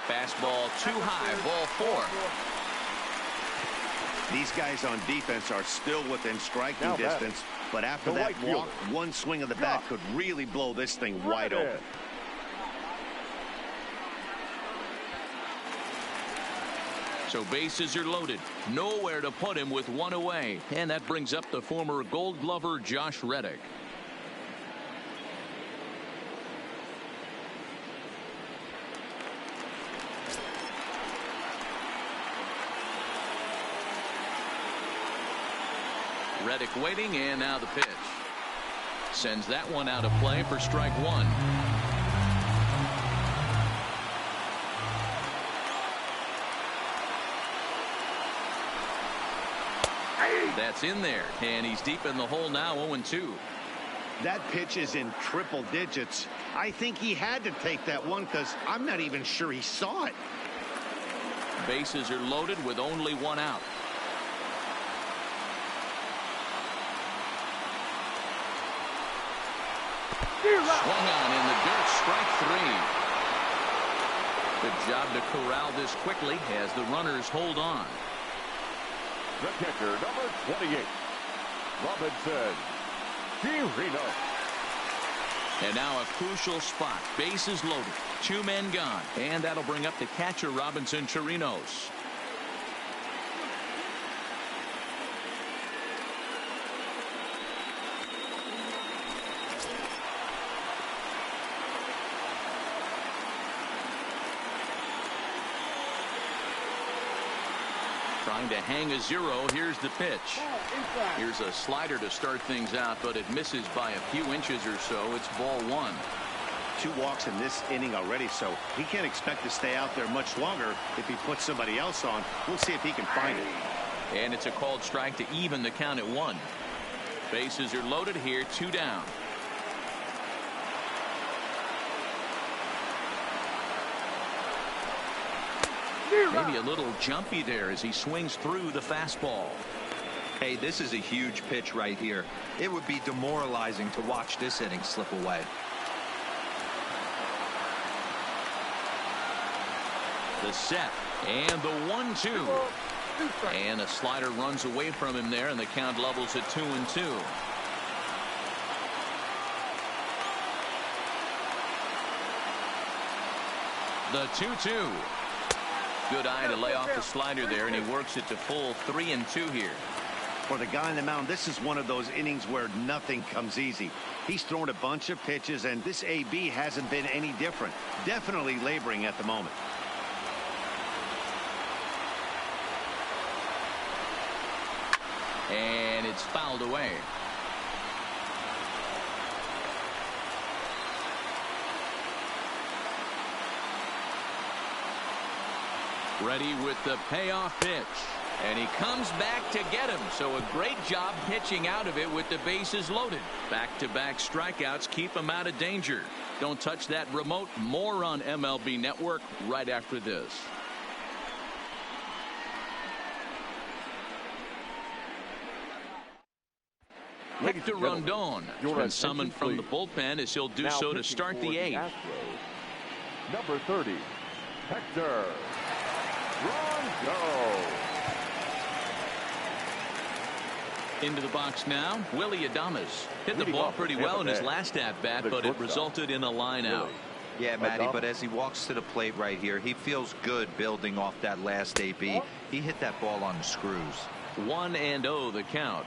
Fastball too high, ball 4. These guys on defense are still within striking Now distance, but after the that right walk, fielder. one swing of the bat could really blow this thing wide open. So bases are loaded. Nowhere to put him with one away. And that brings up the former Gold Glover Josh Reddick. Reddick waiting, and now the pitch. Sends that one out of play for strike 1. That's in there, and he's deep in the hole now, 0-2. That pitch is in triple digits. I think he had to take that one because I'm not even sure he saw it. Bases are loaded with only one out. Swung on in the dirt, strike 3. Good job to corral this quickly as the runners hold on. The catcher, number 28, Robinson Chirino. And now a crucial spot. Bases loaded. 2 men gone. And that'll bring up the catcher, Robinson Chirinos. Trying to hang a 0. Here's the pitch. Here's a slider to start things out, but it misses by a few inches or so. It's ball 1. 2 walks in this inning already, so he can't expect to stay out there much longer if he puts somebody else on. We'll see if he can find it. And it's a called strike to even the count at 1. Bases are loaded here, 2 down. Maybe a little jumpy there as he swings through the fastball. Hey, this is a huge pitch right here. It would be demoralizing to watch this inning slip away. The set and the 1-2. And a slider runs away from him there, and the count levels at 2-2. The 2-2. Good eye to lay off the slider there, and he works it to full 3-2 here. For the guy on the mound, this is one of those innings where nothing comes easy. He's thrown a bunch of pitches, and this AB hasn't been any different. Definitely laboring at the moment. And it's fouled away. Ready with the payoff pitch. And he comes back to get him. So a great job pitching out of it with the bases loaded. Back-to-back strikeouts keep him out of danger. Don't touch that remote. More on MLB Network right after this. Hector Rondon has been summoned from the bullpen as he'll do so to start the 8th. Astros, number 30, Hector Rondon. Into the box now, Willie Adames. Hit the ball pretty well in his last at-bat, but it resulted in a line out. Yeah, Matty, but as he walks to the plate right here, he feels good building off that last AB. He hit that ball on the screws. 1-0 the count.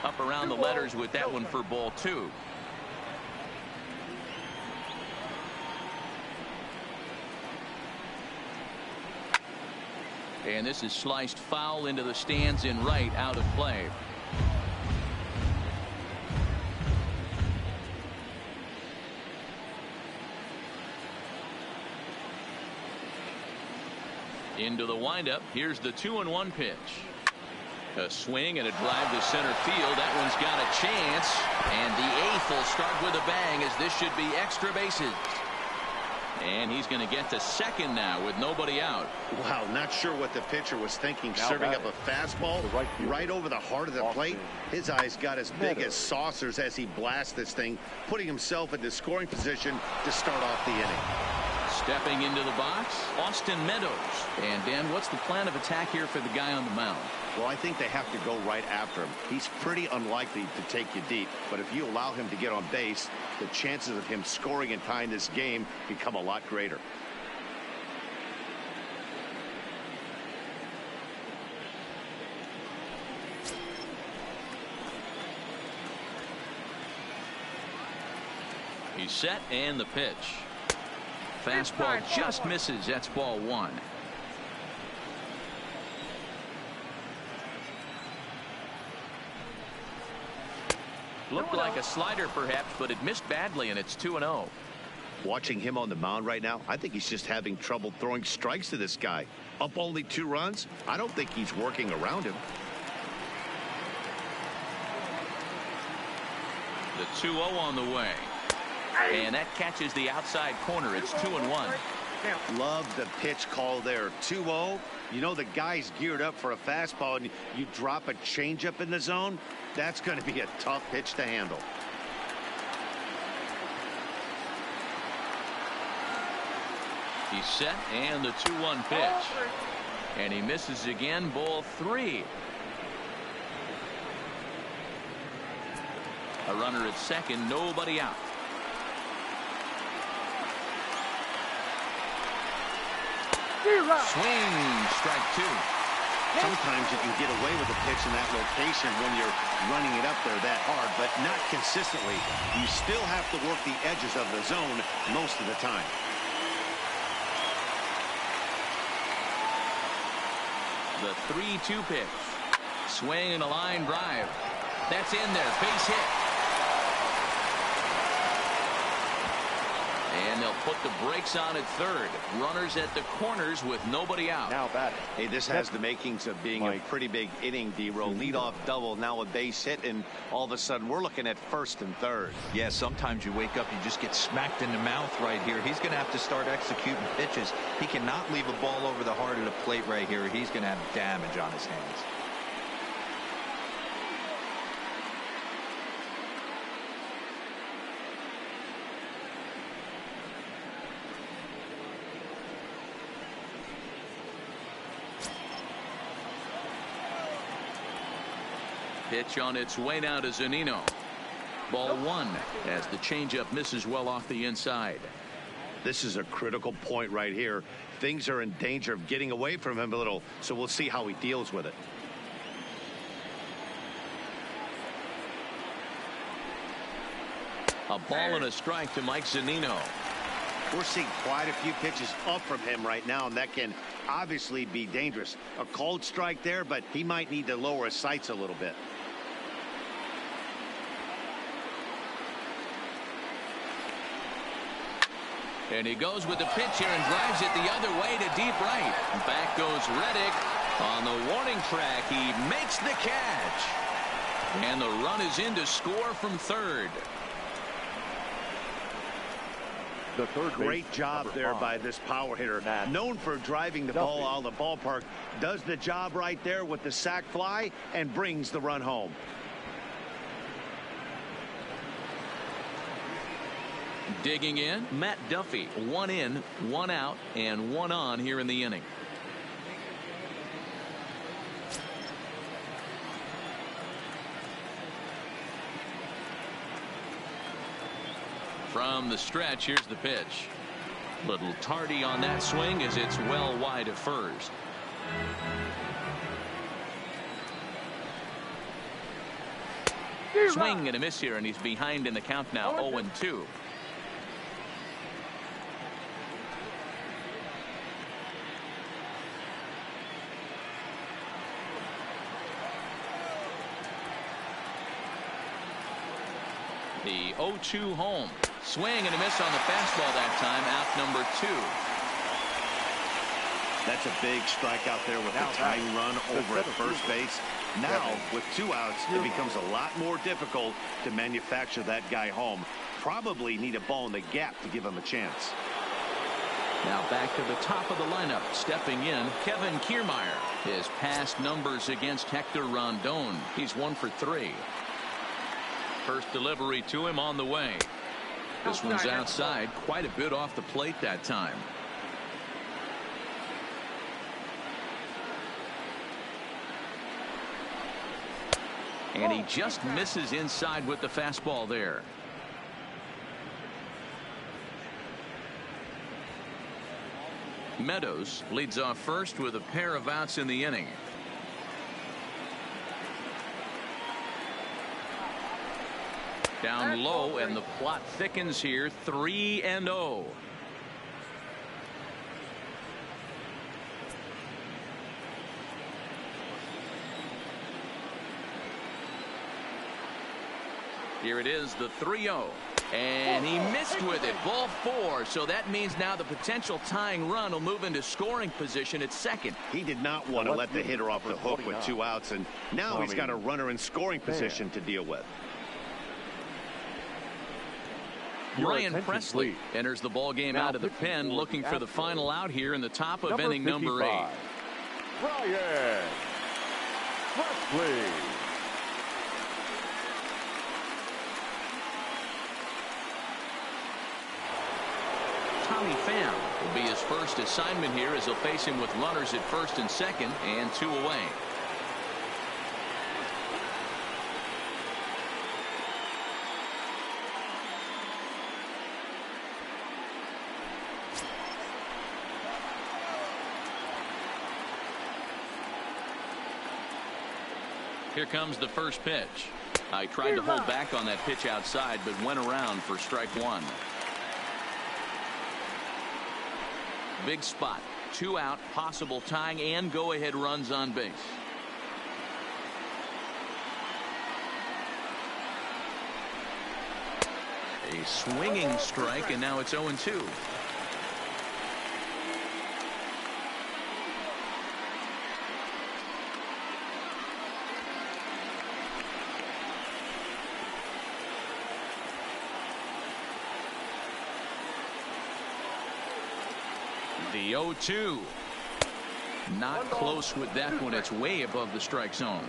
Up around the letters with that one for ball 2. And this is sliced foul into the stands in right, out of play. Into the windup. Here's the 2-1 pitch. A swing and a drive to center field. That one's got a chance. And the 8th will start with a bang, as this should be extra bases. And he's going to get to second now with nobody out. Wow, not sure what the pitcher was thinking, Now serving up batting. a fastball right over the heart of the plate. His eyes got as big as saucers as he blasts this thing, putting himself into scoring position to start off the inning. Stepping into the box, Austin Meadows. And Dan, what's the plan of attack here for the guy on the mound? Well, I think they have to go right after him. He's pretty unlikely to take you deep, but if you allow him to get on base, the chances of him scoring and tying this game become a lot greater. He's set and the pitch. Fastball just misses. That's ball one. Looked like a slider perhaps, but it missed badly, and it's 2-0. Watching him on the mound right now, I think he's just having trouble throwing strikes to this guy. Up only 2 runs. I don't think he's working around him. The 2-0 on the way. And that catches the outside corner. It's 2-1. Love the pitch call there. 2-0. You know the guy's geared up for a fastball, and you drop a changeup in the zone. That's going to be a tough pitch to handle. He's set and the 2-1 pitch. And he misses again. Ball 3. A runner at second, nobody out. Swing, strike 2. Sometimes you can get away with a pitch in that location when you're running it up there that hard, but not consistently. You still have to work the edges of the zone most of the time. The 3-2 pitch. Swing and a line drive. That's in there. Base hit. And they'll put the brakes on at third. Runners at the corners with nobody out. Now batting. Hey, this has the makings of being a pretty big inning, D-Row. Leadoff double, now a base hit, and all of a sudden we're looking at first and third. Yeah, sometimes you wake up, you just get smacked in the mouth right here. He's going to have to start executing pitches. He cannot leave a ball over the heart of the plate right here. He's going to have damage on his hands. Pitch on its way now to Zunino. Ball 1 as the changeup misses well off the inside. This is a critical point right here. Things are in danger of getting away from him a little, so we'll see how he deals with it. A ball and a strike to Mike Zunino. We're seeing quite a few pitches up from him right now, and that can obviously be dangerous. A called strike there, but he might need to lower his sights a little bit. And he goes with the pitch here and drives it the other way to deep right. Back goes Reddick on the warning track. He makes the catch. And the run is in to score from third. The third Great job there by this power hitter. Known for driving the ball out of the ballpark. Does the job right there with the sac fly and brings the run home. Digging in, Matt Duffy. 1 in, 1 out, and 1 on here in the inning. From the stretch, here's the pitch. Little tardy on that swing as it's well wide of first. Swing and a miss here, and he's behind in the count now, 0-2. The 0-2 home. Swing and a miss on the fastball that time. Out number 2. That's a big strikeout there with a tying run over at first base. Now, with 2 outs, it becomes a lot more difficult to manufacture that guy home. Probably need a ball in the gap to give him a chance. Now back to the top of the lineup. Stepping in, Kevin Kiermaier. His past numbers against Hector Rondon. He's 1 for 3. First delivery to him on the way. This one's outside, quite a bit off the plate that time. And he just misses inside with the fastball there. Meadows leads off first with a pair of outs in the inning. Down low, and the plot thickens here. 3-0. Here it is, the 3-0. And he missed with it. Ball 4. So that means now the potential tying run will move into scoring position at second. He did not want to let the hitter off the hook with 2 outs, and now he's got a runner in scoring position to deal with. Ryan Presley enters the ball game out of the pen, looking for the final out here in the top of inning number 8. Ryan Presley. Tommy Pham will be his first assignment here as he'll face him with runners at first and second and 2 away. Here comes the first pitch. I tried to hold back on that pitch outside, but went around for strike 1. Big spot. 2 out, possible tying and go-ahead runs on base. A swinging strike, and now it's 0-2. The 0-2. Not close with that one. It's way above the strike zone.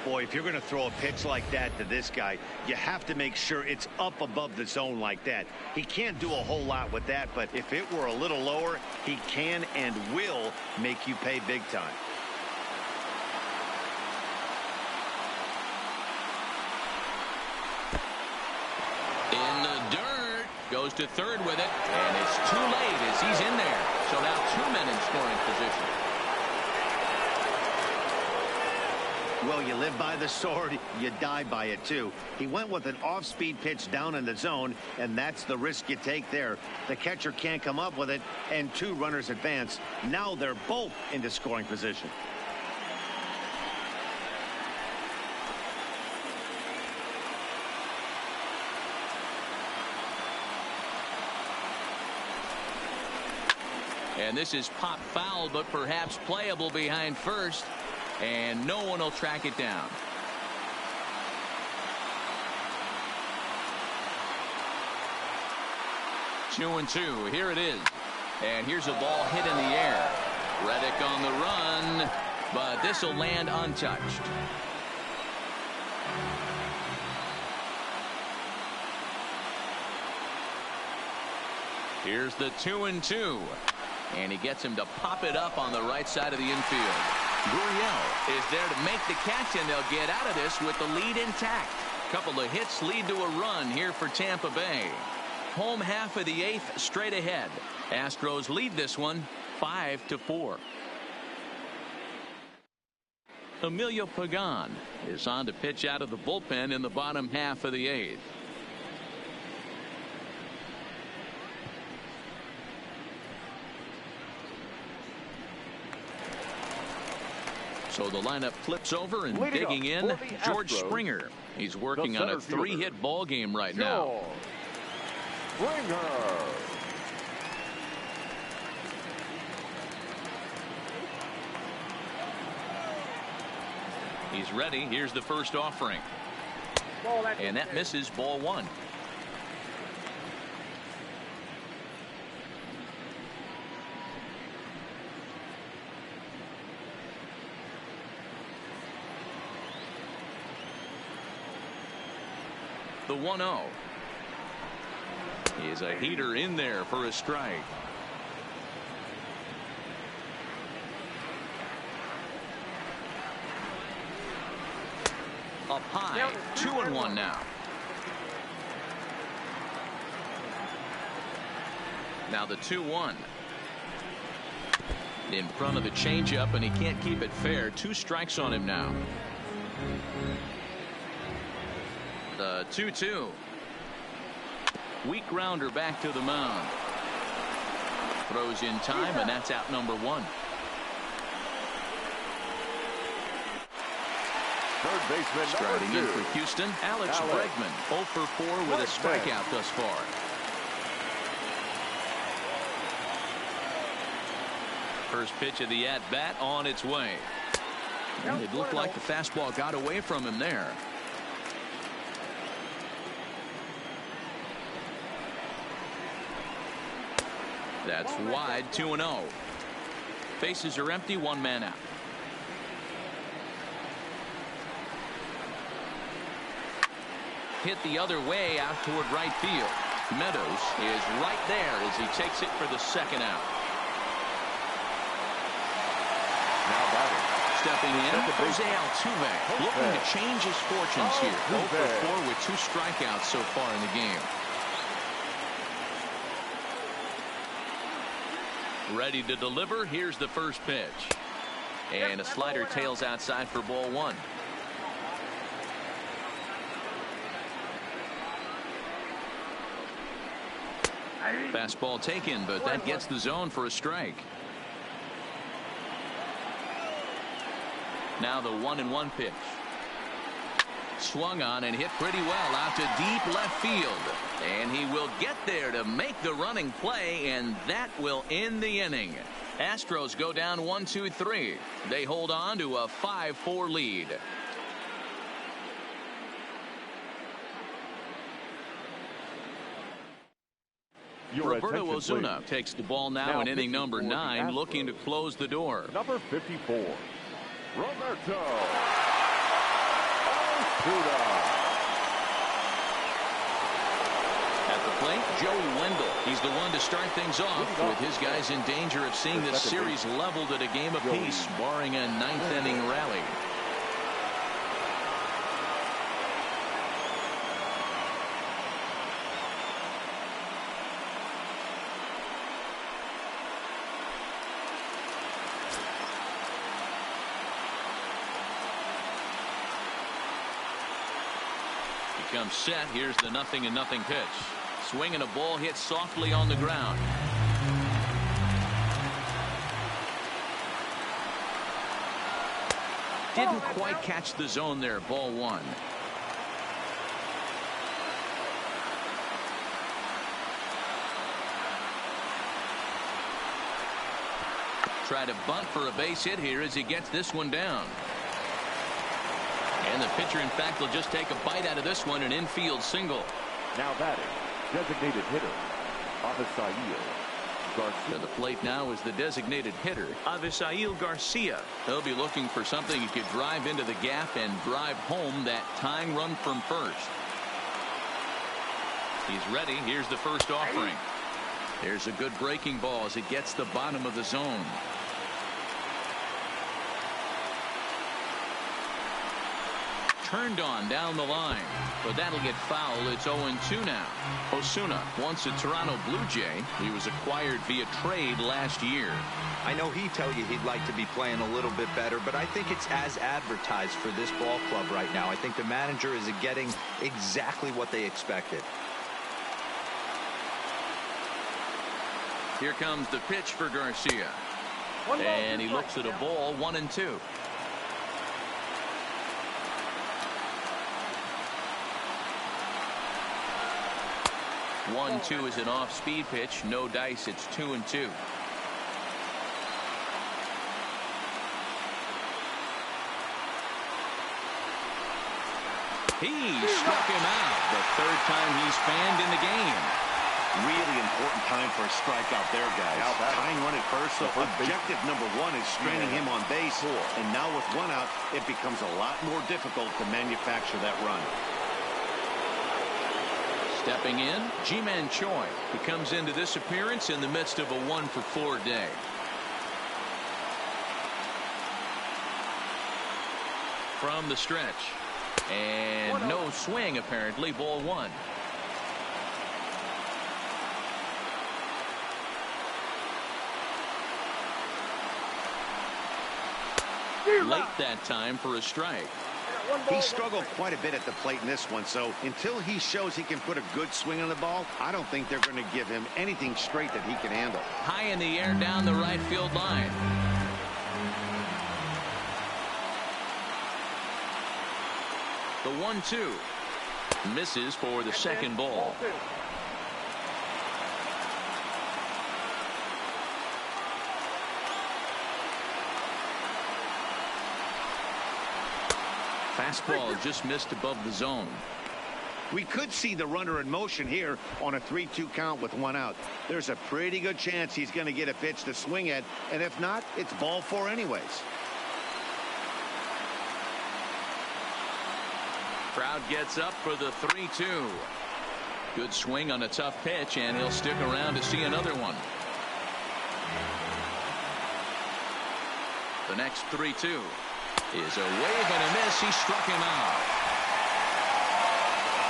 Boy, if you're going to throw a pitch like that to this guy, you have to make sure it's up above the zone like that. He can't do a whole lot with that, but if it were a little lower, he can and will make you pay big time. In the dirt. Goes to third with it, and it's too late as he's in there. So now 2 men in scoring position. Well, you live by the sword, you die by it too. He went with an off-speed pitch down in the zone, and that's the risk you take there. The catcher can't come up with it, and 2 runners advance. Now they're both into scoring position. And this is pop foul, but perhaps playable behind first, and no one will track it down. Two and 2. Here it is. And here's a ball hit in the air. Reddick on the run, but this will land untouched. Here's the 2-2. And he gets him to pop it up on the right side of the infield. Gurriel is there to make the catch, and they'll get out of this with the lead intact. Couple of hits lead to a run here for Tampa Bay. Home half of the 8th straight ahead. Astros lead this one 5-4. Emilio Pagan is on to pitch out of the bullpen in the bottom half of the 8th. So the lineup flips over, and digging in, George Springer. He's working on a 3-hit ball game right now. Springer. He's ready. Here's the first offering. And that misses, ball 1. The 1-0 is a heater in there for a strike. Up high, 2-1 now. Now the 2-1. In front of the changeup, and he can't keep it fair. 2 strikes on him now. The 2-2. Weak grounder back to the mound. Throws in time, and that's out number 1. Third baseman Starting in for Houston, Alex Bregman. 0 for 4 with a strikeout thus far. First pitch of the at-bat on its way. And it looked like the fastball got away from him there. That's wide, 2-0. Bases are empty, 1 man out. Hit the other way out toward right field. Meadows is right there as he takes it for the 2nd out. Now batting. Stepping in, Jose Altuve looking to change his fortunes here. 0 for 4 with 2 strikeouts so far in the game. Ready to deliver. Here's the first pitch. And a slider tails outside for ball 1. Fastball taken, but that gets the zone for a strike. Now the 1-1 pitch. Swung on and hit pretty well out to deep left field. And he will get there to make the running play, and that will end the inning. Astros go down 1-2-3. They hold on to a 5-4 lead. Roberto Osuna takes the ball now in inning number 9, looking to close the door. Number 54, Roberto Osuna. At the plate, Joey Wendell. He's the one to start things off, with his guys in danger of seeing this series leveled at a game apiece, barring a 9th inning rally. Comes set. Here's the 0-0 pitch. Swinging a ball hit softly on the ground. Didn't quite catch the zone there. Ball 1. Try to bunt for a base hit here as he gets this one down. And the pitcher, in fact, will just take a bite out of this one, an infield single. Now batting, designated hitter, Avisail Garcia. To the plate now is the designated hitter, Avisail Garcia. He'll be looking for something he could drive into the gap and drive home that tying run from first. He's ready. Here's the first offering. There's a good breaking ball as it gets the bottom of the zone. Turned on down the line, but that'll get foul. It's 0-2 now. Osuna, once a Toronto Blue Jay, he was acquired via trade last year. I know he'd tell you he'd like to be playing a little bit better, but I think it's as advertised for this ball club right now. I think the manager is getting exactly what they expected. Here comes the pitch for Garcia. And he looks at a ball, 1-2. 1-2 is an off-speed pitch. No dice. It's 2-2. He struck him out. The 3rd time he's fanned in the game. Really important time for a strikeout there, guys. Tying run at first, so objective number 1 is straining him on base. And now with 1 out, it becomes a lot more difficult to manufacture that run. Stepping in, Ji-Man Choi. He comes into this appearance in the midst of a 1-for-4 day. From the stretch. And no swing, apparently. Ball 1. Late that time for a strike. He struggled quite a bit at the plate in this one, so until he shows he can put a good swing on the ball, I don't think they're going to give him anything straight that he can handle. High in the air down the right field line. The 1-2 misses for the second ball. Fastball just missed above the zone. We could see the runner in motion here on a 3-2 count with 1 out. There's a pretty good chance he's going to get a pitch to swing at, and if not, it's ball 4 anyways. Crowd gets up for the 3-2. Good swing on a tough pitch, and he'll stick around to see another one. The next 3-2 is a wave and a miss. He struck him out.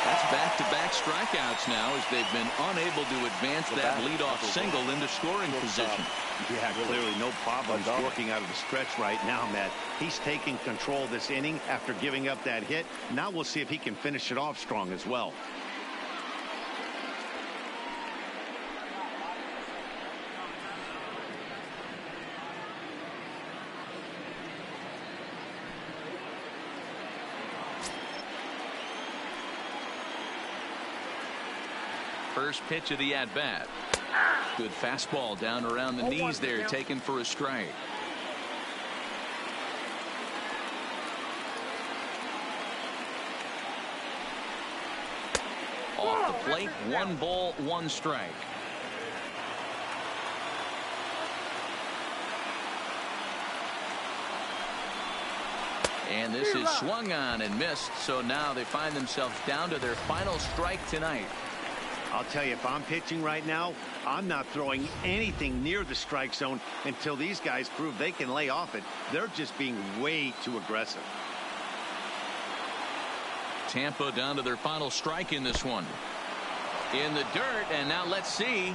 That's back-to-back strikeouts now as they've been unable to advance that leadoff single into scoring position. Yeah, clearly no problems working out of the stretch right now, Matt. He's taking control of this inning after giving up that hit. Now we'll see if he can finish it off strong as well. First pitch of the at-bat. Good fastball down around the knees there, taken for a strike. Off the plate, 1 ball, 1 strike. And this is swung on and missed, so now they find themselves down to their final strike tonight. I'll tell you, if I'm pitching right now, I'm not throwing anything near the strike zone until these guys prove they can lay off it. They're just being way too aggressive. Tampa down to their final strike in this one. In the dirt, and now let's see.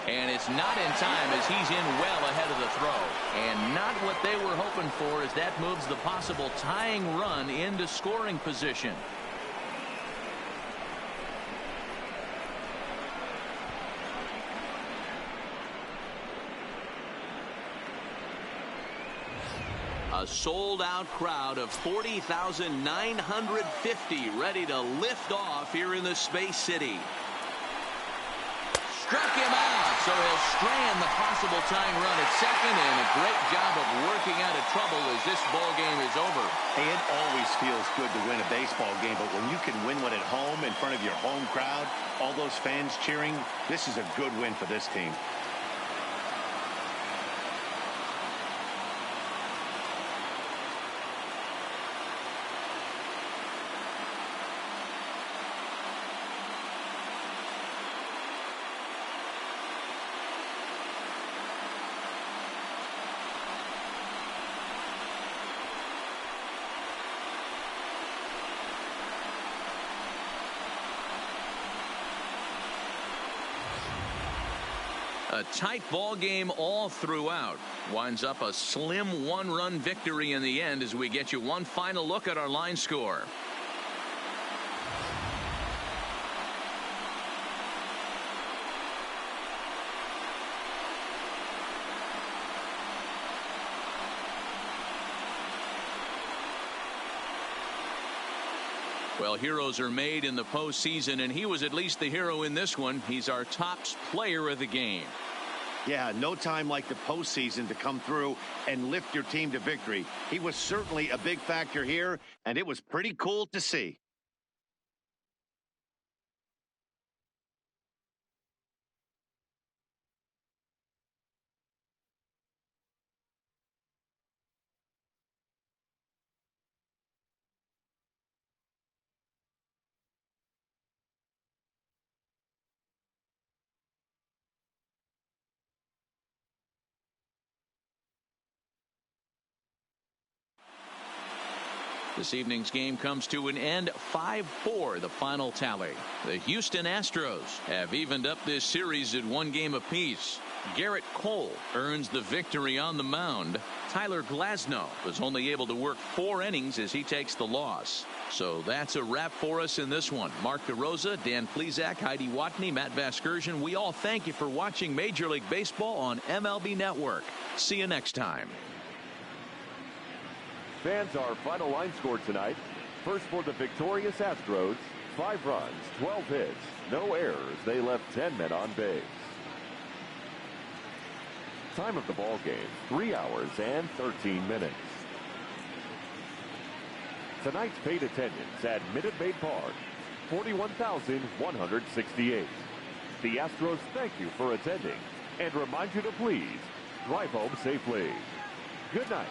And it's not in time as he's in well ahead of the throw. And not what they were hoping for as that moves the possible tying run into scoring position. A sold-out crowd of 40,950 ready to lift off here in the Space City. Struck him out, so he'll strand the possible tying run at second, and a great job of working out of trouble as this ball game is over. Hey, it always feels good to win a baseball game, but when you can win one at home in front of your home crowd, all those fans cheering, this is a good win for this team. A tight ball game all throughout. Winds up a slim 1-run victory in the end as we get you one final look at our line score. Well, heroes are made in the postseason, and he was at least the hero in this one. He's our top player of the game. Yeah, no time like the postseason to come through and lift your team to victory. He was certainly a big factor here, and it was pretty cool to see. This evening's game comes to an end 5-4 the final tally. The Houston Astros have evened up this series at 1 game apiece. Garrett Cole earns the victory on the mound. Tyler Glasnow was only able to work 4 innings as he takes the loss. So that's a wrap for us in this one. Mark DeRosa, Dan Plesac, Heidi Watney, Matt Vasgersian. We all thank you for watching Major League Baseball on MLB Network. See you next time. Fans, our final line score tonight. First for the victorious Astros, 5 runs, 12 hits, no errors. They left 10 men on base. Time of the ball game, 3 hours and 13 minutes. Tonight's paid attendance at Minute Maid Park, 41,168. The Astros thank you for attending and remind you to please drive home safely. Good night.